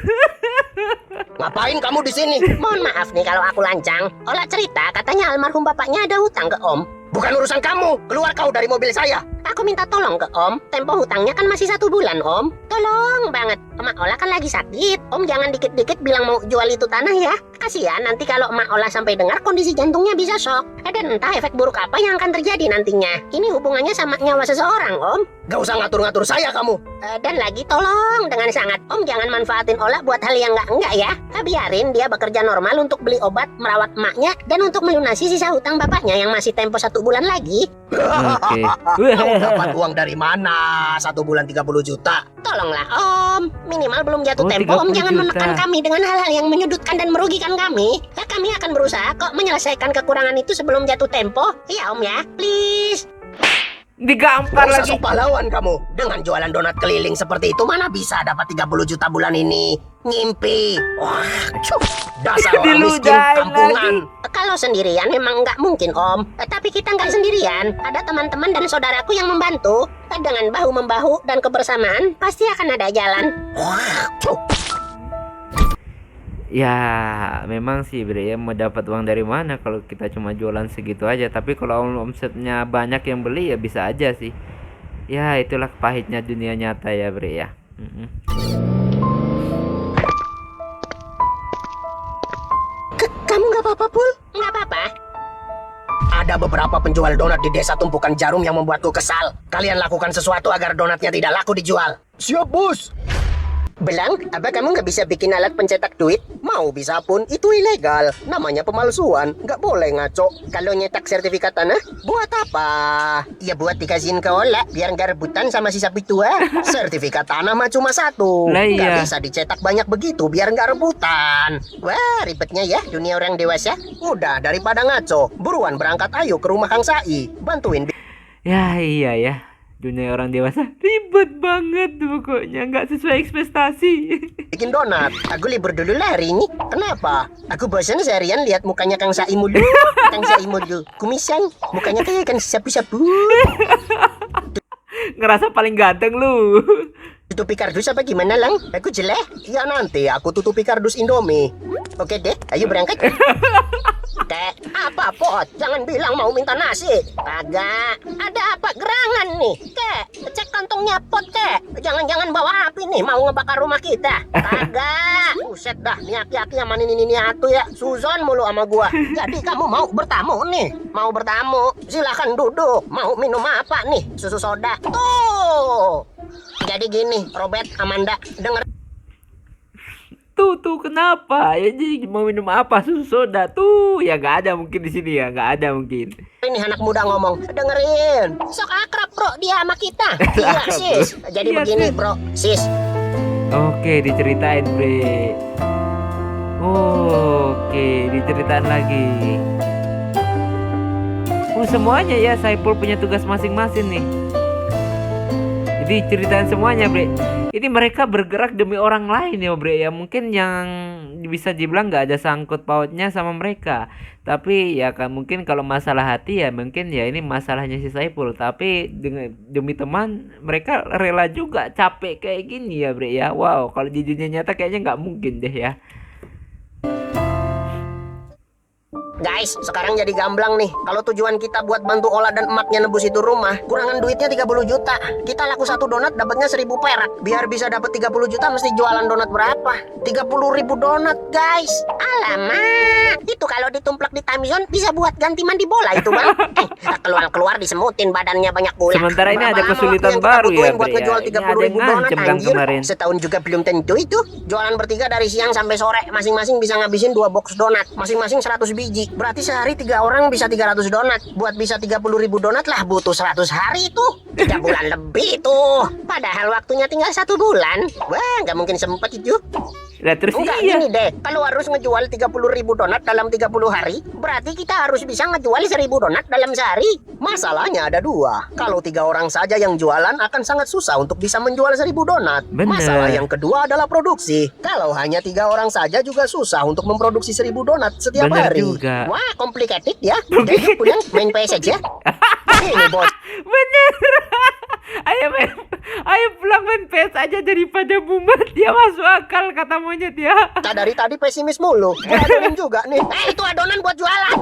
Ngapain kamu di sini? Mohon maaf nih kalau aku lancang. Ola cerita katanya almarhum bapaknya ada hutang ke Om. Bukan urusan kamu. Keluar kau dari mobil saya. Aku minta tolong ke Om. Tempo hutangnya kan masih 1 bulan, Om. Tolong banget. Emak Ola kan lagi sakit. Om jangan dikit-dikit bilang mau jual itu tanah ya. Kasihan nanti kalau Emak Ola sampai dengar kondisi jantungnya bisa shock. Dan entah efek buruk apa yang akan terjadi nantinya. Ini hubungannya sama nyawa seseorang, Om. Gak usah ngatur-ngatur saya kamu. Dan lagi tolong dengan sangat. Om jangan manfaatin Ola buat hal yang enggak ya. Biarin dia bekerja normal untuk beli obat, merawat emaknya, dan untuk melunasi sisa hutang bapaknya yang masih tempo 1 bulan lagi. Oke. Kamu dapat uang dari mana? 1 bulan 30 juta. Tolonglah Om, minimal belum jatuh Oh, tempo. Om 30 jangan juta. menekan kami dengan hal-hal yang menyudutkan dan merugikan kami. Ya, kami akan berusaha kok menyelesaikan kekurangan itu sebelum jatuh tempo. Iya Om ya, please. Digampar Gak usah lagi. sok pahlawan kamu. Dengan jualan donat keliling seperti itu mana bisa dapat 30 juta bulan ini? Ngimpi. Wah, cuh. Dasar orang miskin Diludahin kampungan. Kalau sendirian memang nggak mungkin Om. Tapi kita nggak sendirian. Ada teman-teman dan saudaraku yang membantu. Dengan bahu-membahu dan kebersamaan pasti akan ada jalan. Wah, cuh. Ya, memang sih Bre ya, mau dapat uang dari mana kalau kita cuma jualan segitu aja. Tapi kalau omsetnya banyak yang beli ya bisa aja sih. Ya, itulah pahitnya dunia nyata ya Bre ya. Kamu nggak apa-apa, Pul? Nggak apa-apa. Ada beberapa penjual donat di desa tumpukan jarum yang membuatku kesal. Kalian lakukan sesuatu agar donatnya tidak laku dijual. Siap, bos. Belang, apa kamu nggak bisa bikin alat pencetak duit? Mau bisa pun, itu ilegal. Namanya pemalsuan, nggak boleh ngaco. Kalau nyetak sertifikat tanah, buat apa? Ya buat dikasihin ke Ola, biar nggak rebutan sama si sapi tua. Sertifikat tanah mah cuma 1. Lah Nggak iya. bisa dicetak banyak begitu, biar nggak rebutan. Wah, ribetnya ya dunia orang dewasa. Udah, daripada ngaco, buruan berangkat ayo ke rumah Kang Sai. Bantuin Ya iya ya, dunia orang dewasa ribet banget pokoknya, nggak sesuai ekspektasi. bikin donat. Aku libur dulu lah hari ini. Kenapa? Aku bosan seharian lihat mukanya Kang Sai mulu. Kang Sai mulu. Kumisan. Mukanya kayak kan sapu-sapu. Ngerasa paling ganteng lu. Tutupi kardus apa gimana, Lang? Aku jelek? Ya nanti aku tutupi kardus Indomie. Oke deh, ayo berangkat. Kek, apa Pot? Jangan bilang mau minta nasi. Kagak. Ada apa gerangan nih? Kek, cek kantongnya Pot, Kek. Jangan-jangan bawa api nih, mau ngebakar rumah kita. Kagak. Buset dah, nih aki-aki sama ini atu ya. Suzon mulu sama gua. Jadi kamu mau bertamu nih? Mau bertamu? Silahkan duduk. Mau minum apa nih? Susu soda. Tuh. Jadi gini, Robert, Amanda, denger Tuh kenapa? Ya jadi mau minum apa? Susu soda tuh. Ya nggak ada mungkin di sini ya, nggak ada mungkin. ini anak muda ngomong. Dengerin. Sok akrab, Bro, dia sama kita. Iya, Akrab, sis. Bro. Jadi Iya, begini, sis. Bro. Sis, Oke, diceritain Bre. Oke, diceritain lagi. Semuanya ya, Saipul punya tugas masing-masing nih. Jadi ceritain semuanya, Bre. Ini mereka bergerak demi orang lain ya, Bre. Ya mungkin yang bisa dibilang nggak ada sangkut pautnya sama mereka. Tapi ya kan mungkin kalau masalah hati ya mungkin ya ini masalahnya si Saiful. Tapi demi teman mereka rela juga capek kayak gini ya, Bre ya. Wow, kalau di dunia nyata kayaknya nggak mungkin deh ya. Guys, sekarang jadi gamblang nih. Kalau tujuan kita buat bantu Ola dan emaknya nebus itu rumah, kurangan duitnya 30 juta. Kita laku satu donat dapatnya 1000 perak. Biar bisa dapat 30 juta mesti jualan donat berapa? 30.000 donat, guys. Alamak, itu kalau ditumplak di timezone bisa buat ganti mandi bola itu, Bang. Keluar-keluar disemutin badannya banyak gula. Sementara ini ada Berapa lama kesulitan waktu yang baru kita ya, butuhin buat Bre, ngejual ya. Ini 30.000 ada yang donat, ngancem kan anjir. kemarin. Setahun juga belum tentu itu. Jualan bertiga dari siang sampai sore, masing-masing bisa ngabisin 2 box donat, masing-masing 100 biji. Berarti sehari 3 orang bisa 300 donat. Buat bisa 30.000 donat lah butuh 100 hari itu. 3 bulan lebih itu. Padahal waktunya tinggal 1 bulan. Wah, nggak mungkin sempet itu. Lah terus Enggak, iya. gini deh. Kalau harus ngejual 30.000 donat dalam 30 hari, berarti kita harus bisa ngejual 1000 donat dalam sehari. Masalahnya ada 2. Kalau 3 orang saja yang jualan akan sangat susah untuk bisa menjual 1000 donat. Bener. Masalah yang kedua adalah produksi. Kalau hanya 3 orang saja juga susah untuk memproduksi 1000 donat setiap Bener hari. juga. Wah, complicated ya. Jadi pulang main PS aja. Ini bos. Bener. Ayo pulang main PS aja daripada mumet. Dia masuk akal kata monyet ya. Kita dari tadi pesimis mulu. Adonan juga nih. Itu adonan buat jualan.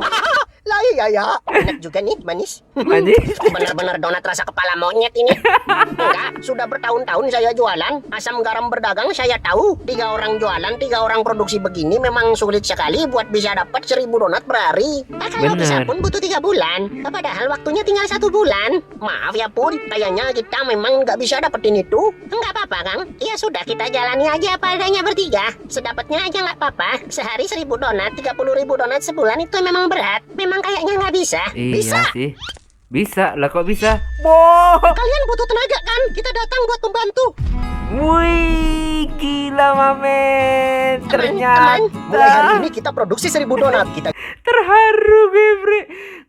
Lah iya ya. Enak juga nih, manis. Manis. Bener-bener donat rasa kepala monyet ini. Enggak, sudah bertahun-tahun saya jualan. Asam garam berdagang saya tahu. 3 orang jualan, 3 orang produksi begini memang sulit sekali buat bisa dapat 1000 donat per hari. Kalau Bener. bisa pun butuh 3 bulan. Padahal waktunya tinggal 1 bulan. Maaf ya Pun, kayaknya kita memang nggak bisa dapetin itu. Enggak apa-apa Kang. Ya sudah kita jalani aja apa adanya bertiga. Sedapatnya aja nggak apa-apa. Sehari 1000 donat, 30.000 donat sebulan itu memang berat. Memang kayaknya nggak bisa. Bisa. Iya sih. Bisa lah kok bisa. Kalian butuh tenaga kan? Kita datang buat membantu. Wih, gila Mamen. Ternyata Mulai hari ini kita produksi 1000 donat. Kita terharu gue, Bre.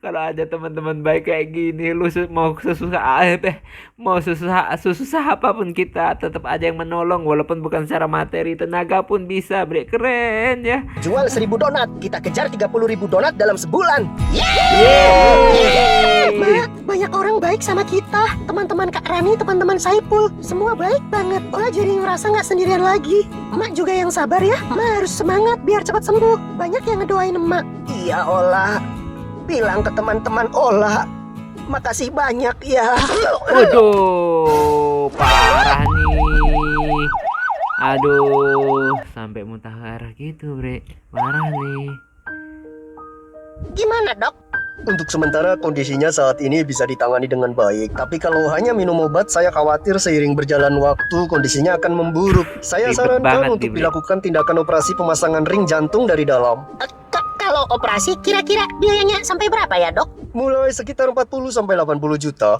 Kalau ada teman-teman baik kayak gini, lu mau susah apapun kita tetap ada yang menolong walaupun bukan secara materi, tenaga pun bisa, Bre. Keren ya. jual 1000 donat. Kita kejar 30.000 donat dalam sebulan. Ma, banyak orang baik sama kita. Teman-teman Kak Rani, teman-teman Saiful, semua baik banget. Ola jadi ngerasa nggak sendirian lagi. Emak juga yang sabar ya. Ma harus semangat biar cepat sembuh. Banyak yang ngedoain emak. Iya, Ola. Bilang ke teman-teman Ola. Makasih banyak ya. Waduh, parah nih. Aduh, sampai muntah darah gitu, Bre. Parah nih. Gimana, Dok? Untuk sementara kondisinya saat ini bisa ditangani dengan baik. Tapi kalau hanya minum obat, saya khawatir seiring berjalan waktu kondisinya akan memburuk. Saya Ribet sarankan banget untuk nih, Bre. dilakukan tindakan operasi pemasangan ring jantung dari dalam. Kalau operasi kira-kira biayanya sampai berapa ya, Dok? Mulai sekitar 40 sampai 80 juta.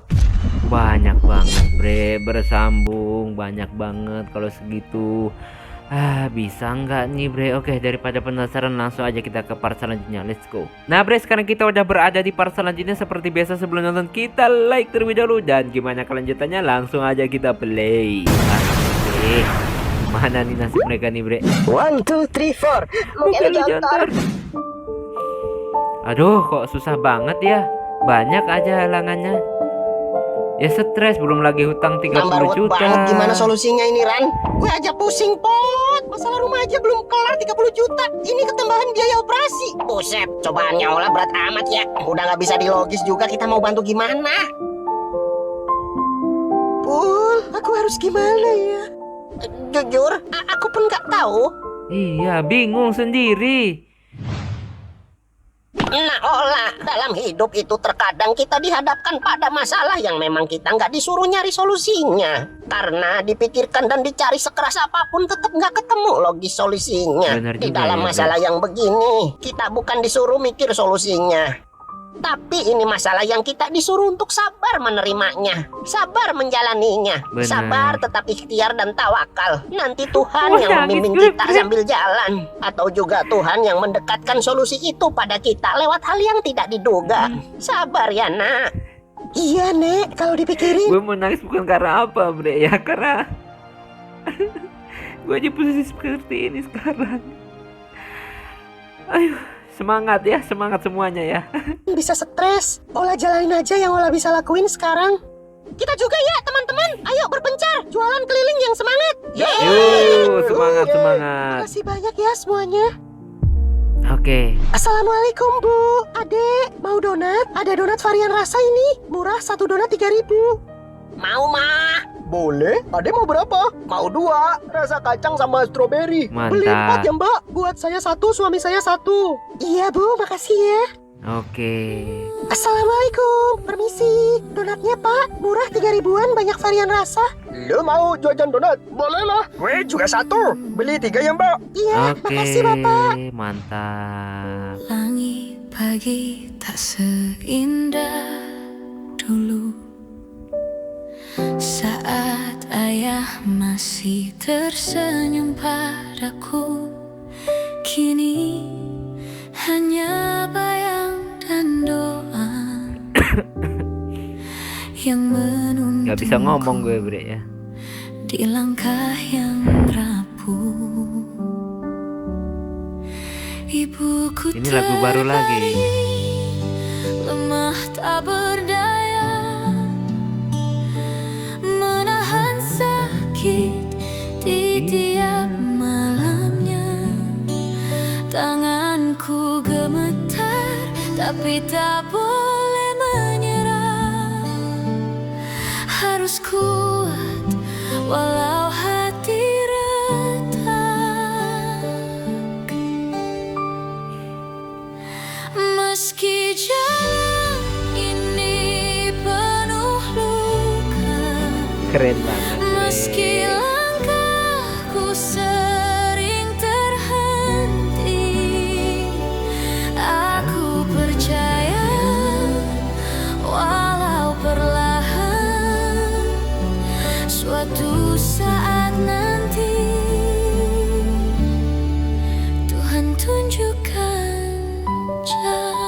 Banyak banget, Bre. Bersambung banyak banget kalau segitu. Bisa nggak nih, Bre? Oke, daripada penasaran langsung aja kita ke part selanjutnya. Let's go. Nah, Bre, sekarang kita udah berada di part selanjutnya. Seperti biasa sebelum nonton kita like terlebih dahulu. Dan gimana kelanjutannya langsung aja kita play. Oke, mana nih nasib mereka nih, Bre? 1, 2, 3, 4. Bukan jantar. Aduh, kok susah banget ya. Banyak aja halangannya. Ya stres, belum lagi hutang 30 Nambah juta. banget gimana solusinya ini, Ran? Gue aja pusing, Pot. Masalah rumah aja belum kelar 30 juta. Ini ketambahan biaya operasi. Buset, cobaannya Ola berat amat ya. Udah nggak bisa dilogis juga, kita mau bantu gimana? Pul, aku harus gimana ya? Jujur, aku pun nggak tahu. Iya, bingung sendiri. Nah, Ola, dalam hidup itu terkadang kita dihadapkan pada masalah yang memang kita nggak disuruh nyari solusinya. Karena dipikirkan dan dicari sekeras apapun tetap nggak ketemu logis solusinya. Benar Di juga dalam ya, masalah yang begini, kita bukan disuruh mikir solusinya. Tapi ini masalah yang kita disuruh untuk sabar menerimanya, sabar menjalaninya, Benar. sabar tetap ikhtiar dan tawakal. Nanti Tuhan Wah, yang nangis membimbing gue, kita Bre. sambil jalan, atau juga Tuhan yang mendekatkan solusi itu pada kita lewat hal yang tidak diduga. Sabar ya, Nak. Iya, Nek, kalau dipikirin. Gue mau nangis bukan karena apa, Bre, ya karena gue aja posisi seperti ini sekarang. Ayo, semangat ya, semangat semuanya ya. Bisa stres. Olah jalanin aja yang Olah bisa lakuin sekarang. Kita juga ya, teman-teman. Ayo berpencar, jualan keliling yang semangat. Yuk, semangat, semangat. Makasih banyak ya semuanya. Oke. Assalamualaikum, Bu. Adek, mau donat? Ada donat varian rasa ini. Murah, satu donat 3.000. Mau, Ma. Boleh? Adek mau berapa? Mau 2, rasa kacang sama stroberi. Beli 4 Mantap. ya, Mbak. Buat saya 1, suami saya 1. Iya, Bu. Makasih ya. Oke. Assalamualaikum. Permisi. Donatnya, Pak. Murah 3.000-an, banyak varian rasa. Lo mau jajan donat? Boleh lah. Gue juga 1. Beli 3 ya, Mbak. Iya, Oke. makasih, Bapak. Langit Mantap. pagi tak seindah dulu saat ayah masih tersenyum padaku. Kini hanya bayang dan doa yang menuntunku Gak bisa ngomong gue, Bre, ya. di langkah yang rapuh. Ibuku Ini lagu baru lagi. lemah tak berdaya menahan sakit di tiap malamnya. Tanganku gemetar tapi tak boleh menyerah. Harus kuat walau hati retak. Meski jalan ini penuh luka, Keren banget, Bre. meski langkahku sering terhenti, aku percaya walau perlahan suatu saat nanti Tuhan tunjukkan jalan.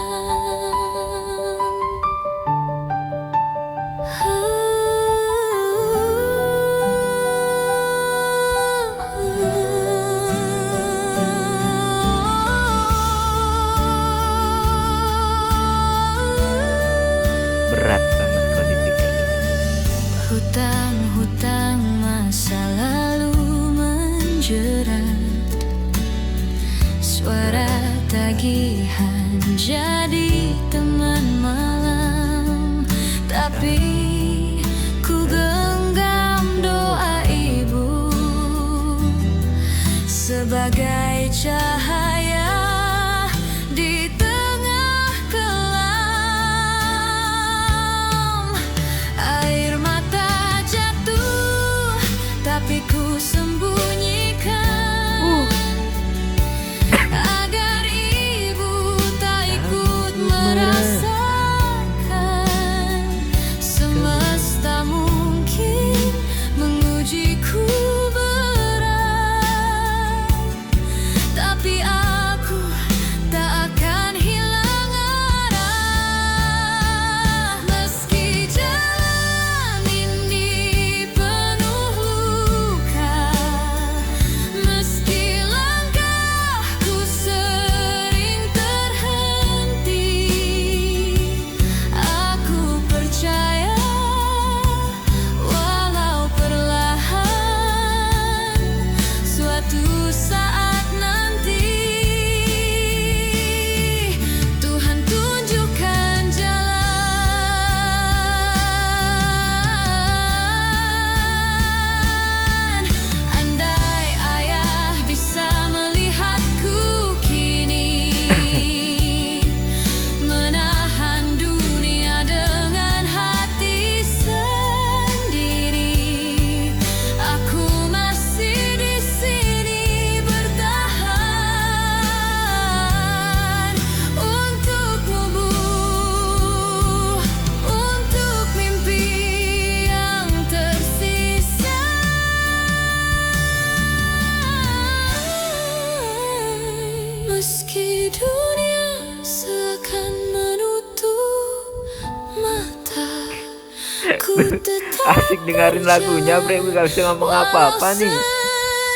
Ku tetap Asik dengerin lagunya, bre. Gue gak bisa ngomong apa-apa nih.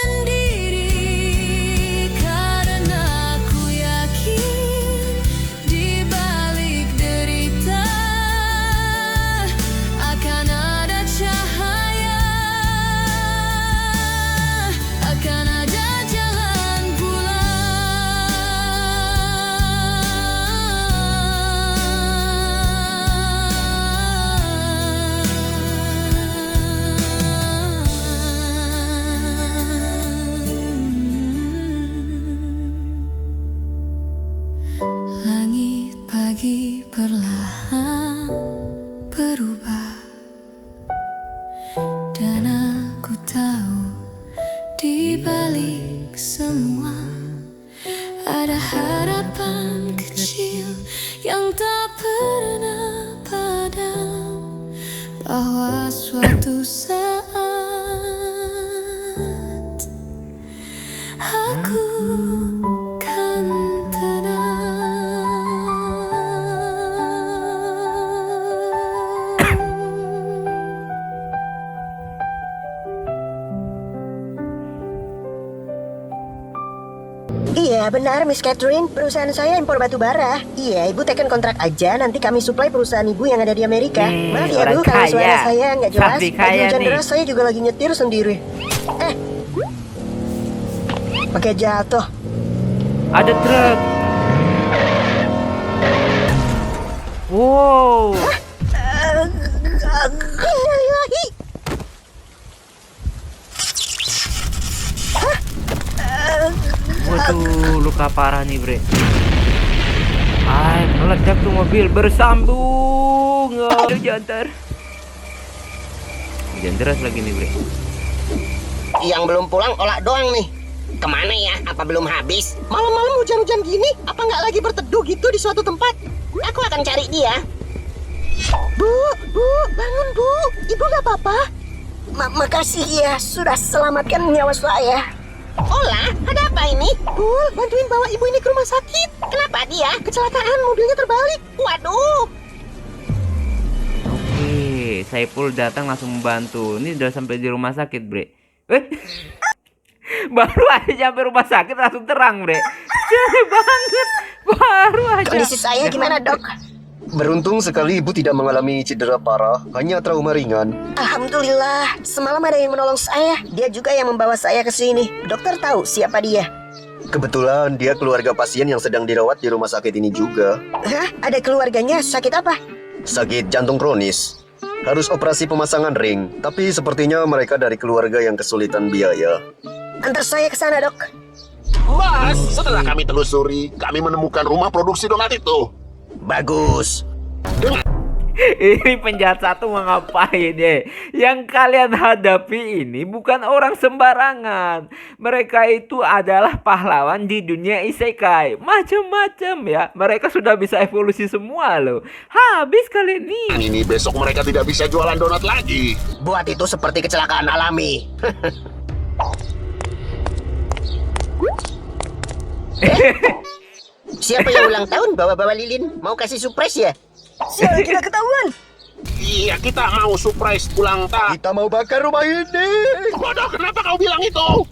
sendiri karena ku yakin di balik derita akan ada cahaya, akan ada jalan pulang. Langit pagi perlahan berubah, dan aku tahu di balik semua ada harapan kecil yang tak pernah padam, bahwa suatu saat aku kan Iya benar Miss Catherine, perusahaan saya impor batu bara. Iya, ibu teken kontrak aja, nanti kami suplai perusahaan ibu yang ada di Amerika. Maaf ya orang bu, kalau kaya. suara saya nggak jelas. Sapi Lagi kaya hujan nih. deras, saya juga lagi nyetir sendiri. Pakai jatuh. Ada truk. Wow. Innalillahi. Waduh, luka parah nih, bre. Meledak tuh mobil bersambung. Aduh, jantar. Hujan deras lagi nih, bre. Yang belum pulang Ola doang nih. Kemana ya? Apa belum habis? Malam-malam hujan-hujan gini, apa nggak lagi berteduh gitu di suatu tempat? Aku akan cari dia. Bu, bangun bu. Ibu nggak apa-apa? Makasih ya, sudah selamatkan nyawa saya. Ola, ada apa ini? Bu, bantuin bawa ibu ini ke rumah sakit. Kenapa dia? Kecelakaan, mobilnya terbalik. Waduh, Oke, Saiful datang langsung membantu. Ini udah sampai di rumah sakit, bre. Baru aja sampai rumah sakit langsung terang, bre. Jauh banget. Baru aja. Kondisi saya gimana dok? Beruntung sekali ibu tidak mengalami cedera parah, hanya trauma ringan. Alhamdulillah, semalam ada yang menolong saya. Dia juga yang membawa saya ke sini. Dokter tahu siapa dia? Kebetulan dia keluarga pasien yang sedang dirawat di rumah sakit ini juga. Hah? Ada keluarganya? Sakit apa? Sakit jantung kronis. Harus operasi pemasangan ring, tapi sepertinya mereka dari keluarga yang kesulitan biaya. Antar saya ke sana dok. Mas, setelah kami telusuri, kami menemukan rumah produksi donat itu. bagus. Ini penjahat satu mau ngapain deh? Yang kalian hadapi ini bukan orang sembarangan. Mereka itu adalah pahlawan di dunia isekai. Macam-macam ya. Mereka sudah bisa evolusi semua loh. Habis kalian nih. Ini besok mereka tidak bisa jualan donat lagi. Buat itu seperti kecelakaan alami. Siapa yang ulang tahun bawa-bawa lilin? Mau kasih surprise ya? Siapa kira ketahuan? Iya, kita mau surprise ulang tahun. Kita mau bakar rumah ini. Bodoh, kenapa kau bilang itu?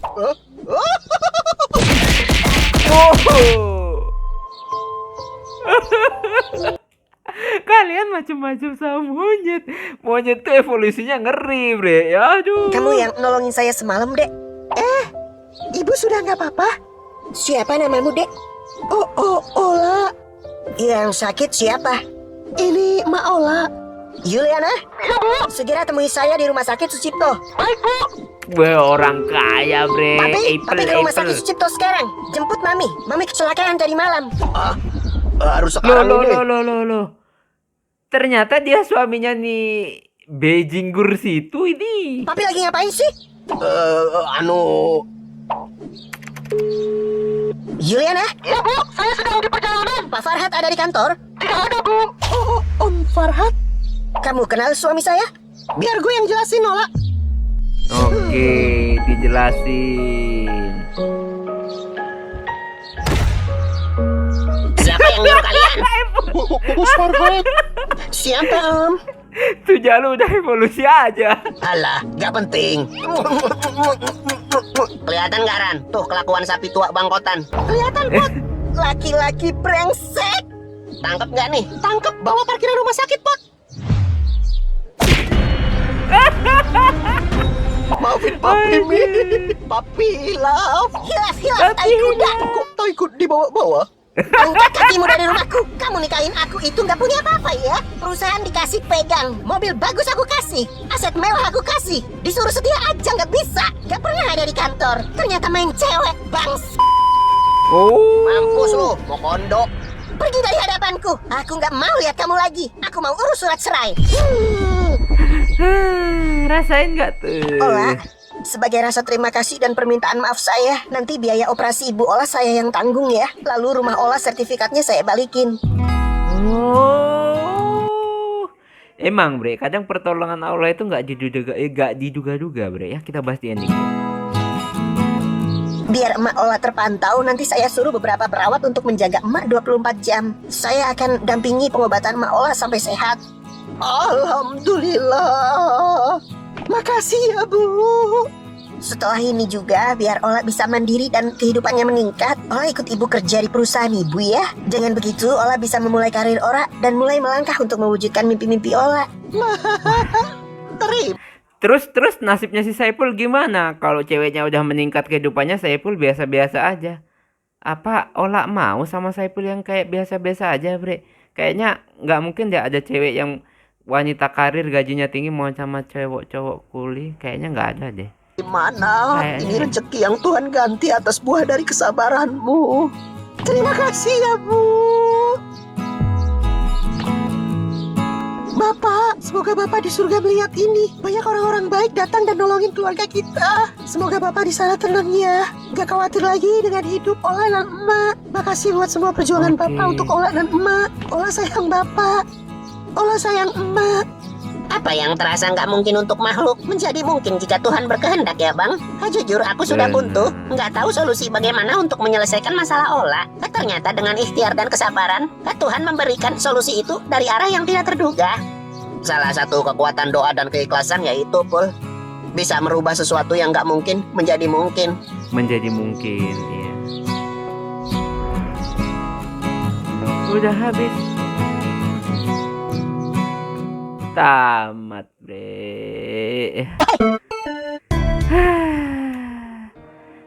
Oh. Kalian macam-macam sama monyet. Monyet tuh evolusinya ngeri, bre. Ya, aduh. Kamu yang nolongin saya semalam dek. Ibu sudah nggak apa-apa? Siapa namamu dek? Oh, Ola. Yang sakit siapa? Ini Ma Ola. Yuliana? Segera temui saya di rumah sakit Sucipto. Wah, orang kaya, bre. Papi ke rumah sakit Sucipto sekarang. Jemput Mami. Mami kecelakaan tadi malam. Harus sekarang ini. Loh. Ternyata dia suaminya nih Beijing Gursi itu ini. Papi lagi ngapain sih? Yuliana? Ya bu, saya sedang di perjalanan. Pak Farhat ada di kantor? Tidak ada bu. Oh, Om Farhat? Kamu kenal suami saya? Biar gue yang jelasin, Ola. Oke, dijelasin. Siapa yang nyuruh kalian? Siapa Om? Tuh Jalu udah evolusi aja. Alah, gak penting. Kelihatan gak Ran? Tuh kelakuan sapi tua bangkotan. Kelihatan, Pot. Laki-laki brengsek. Tangkep gak nih? Tangkep, bawa parkiran rumah sakit, Pot. Maafin papi, Mi. Papi love. Hilaf, tai kuda. Kok Taikut dibawa-bawa? Angkat kakimu dari rumahku. Kamu nikahin aku itu nggak punya apa-apa ya. Perusahaan dikasih pegang. Mobil bagus aku kasih. Aset mewah aku kasih. Disuruh setia aja nggak bisa. Nggak pernah ada di kantor. Ternyata main cewek. Bangs. Oh. Mampus lu, mau kondok. Pergi dari hadapanku. Aku nggak mau lihat kamu lagi. Aku mau urus surat cerai. Rasain nggak tuh? Ola, sebagai rasa terima kasih dan permintaan maaf saya, nanti biaya operasi Ibu Ola saya yang tanggung ya. Lalu rumah Ola sertifikatnya saya balikin. Oh. Emang bre, kadang pertolongan Allah itu nggak diduga-duga bre ya. Kita bahas di ending. Biar emak Ola terpantau, nanti saya suruh beberapa perawat untuk menjaga emak 24 jam. Saya akan dampingi pengobatan emak Ola sampai sehat. Alhamdulillah. Makasih ya Bu. Setelah ini juga biar Ola bisa mandiri dan kehidupannya meningkat, Ola ikut ibu kerja di perusahaan ibu ya. Dengan begitu Ola bisa memulai karir Ola dan mulai melangkah untuk mewujudkan mimpi-mimpi Ola. Terus nasibnya si Saiful gimana? Kalau ceweknya udah meningkat kehidupannya, Saiful biasa-biasa aja. Apa Ola mau sama Saiful yang kayak biasa-biasa aja bre? Kayaknya nggak mungkin deh ada cewek yang wanita karir gajinya tinggi mau sama cowok kuli. Kayaknya nggak ada deh. Gimana? Kayaknya. Ini rezeki yang Tuhan ganti atas buah dari kesabaranmu. Terima kasih ya Bu. Bapak, semoga Bapak di surga melihat ini. Banyak orang-orang baik datang dan nolongin keluarga kita. Semoga Bapak di sana tenang ya. Gak khawatir lagi dengan hidup Ola dan emak. Makasih buat semua perjuangan Oke. Bapak untuk Ola dan emak. Ola sayang Bapak. Ola sayang emak. Apa yang terasa nggak mungkin untuk makhluk menjadi mungkin jika Tuhan berkehendak ya Bang? Jujur aku sudah buntu, nggak tahu solusi bagaimana untuk menyelesaikan masalah Ola. Ternyata dengan ikhtiar dan kesabaran, Tuhan memberikan solusi itu dari arah yang tidak terduga. Salah satu kekuatan doa dan keikhlasan yaitu Pul, bisa merubah sesuatu yang nggak mungkin menjadi mungkin. Menjadi mungkin, iya. Udah habis. Tamat bre.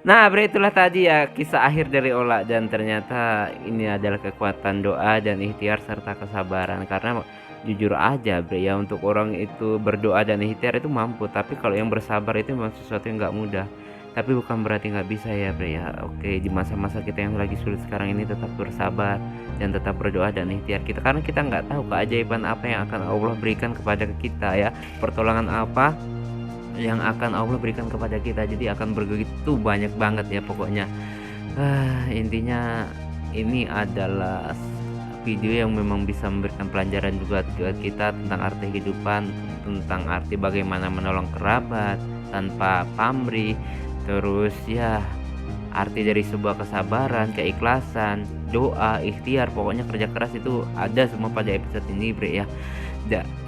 Nah bre, itulah tadi ya kisah akhir dari Ola. Dan ternyata ini adalah kekuatan doa dan ikhtiar serta kesabaran. Karena jujur aja bre ya, untuk orang itu berdoa dan ikhtiar itu mampu. Tapi kalau yang bersabar itu memang sesuatu yang gak mudah. Tapi bukan berarti nggak bisa ya bre ya. Oke, di masa-masa kita yang lagi sulit sekarang ini tetap bersabar dan tetap berdoa dan ikhtiar kita, karena kita nggak tahu keajaiban apa yang akan Allah berikan kepada kita ya, pertolongan apa yang akan Allah berikan kepada kita. Jadi akan begitu banyak banget ya pokoknya. Intinya ini adalah video yang memang bisa memberikan pelajaran juga buat kita tentang arti kehidupan, tentang arti bagaimana menolong kerabat tanpa pamrih. Terus ya arti dari sebuah kesabaran, keikhlasan, doa, ikhtiar, pokoknya kerja keras itu ada semua pada episode ini bre ya.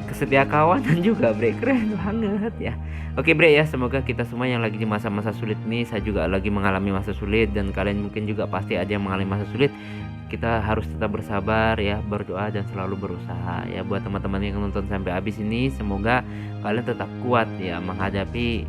Kesetia kawanan juga bre, keren banget ya. Oke bre ya, semoga kita semua yang lagi di masa-masa sulit ini, saya juga lagi mengalami masa sulit dan kalian mungkin juga pasti ada yang mengalami masa sulit. Kita harus tetap bersabar ya, berdoa dan selalu berusaha ya. Buat teman-teman yang nonton sampai habis ini, semoga kalian tetap kuat ya menghadapi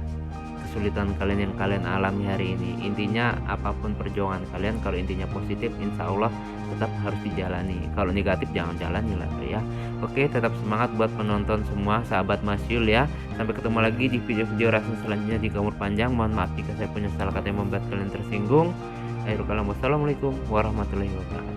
kesulitan kalian yang kalian alami hari ini. Intinya apapun perjuangan kalian, kalau intinya positif, insya Allah tetap harus dijalani. Kalau negatif jangan jalani lah ya. Oke, tetap semangat buat penonton semua, sahabat Masyul ya. Sampai ketemu lagi di video-video rasa selanjutnya di Kamar Panjang. Mohon maaf jika saya punya salah kata yang membuat kalian tersinggung. Akhirul kalam, wassalamualaikum warahmatullahi wabarakatuh.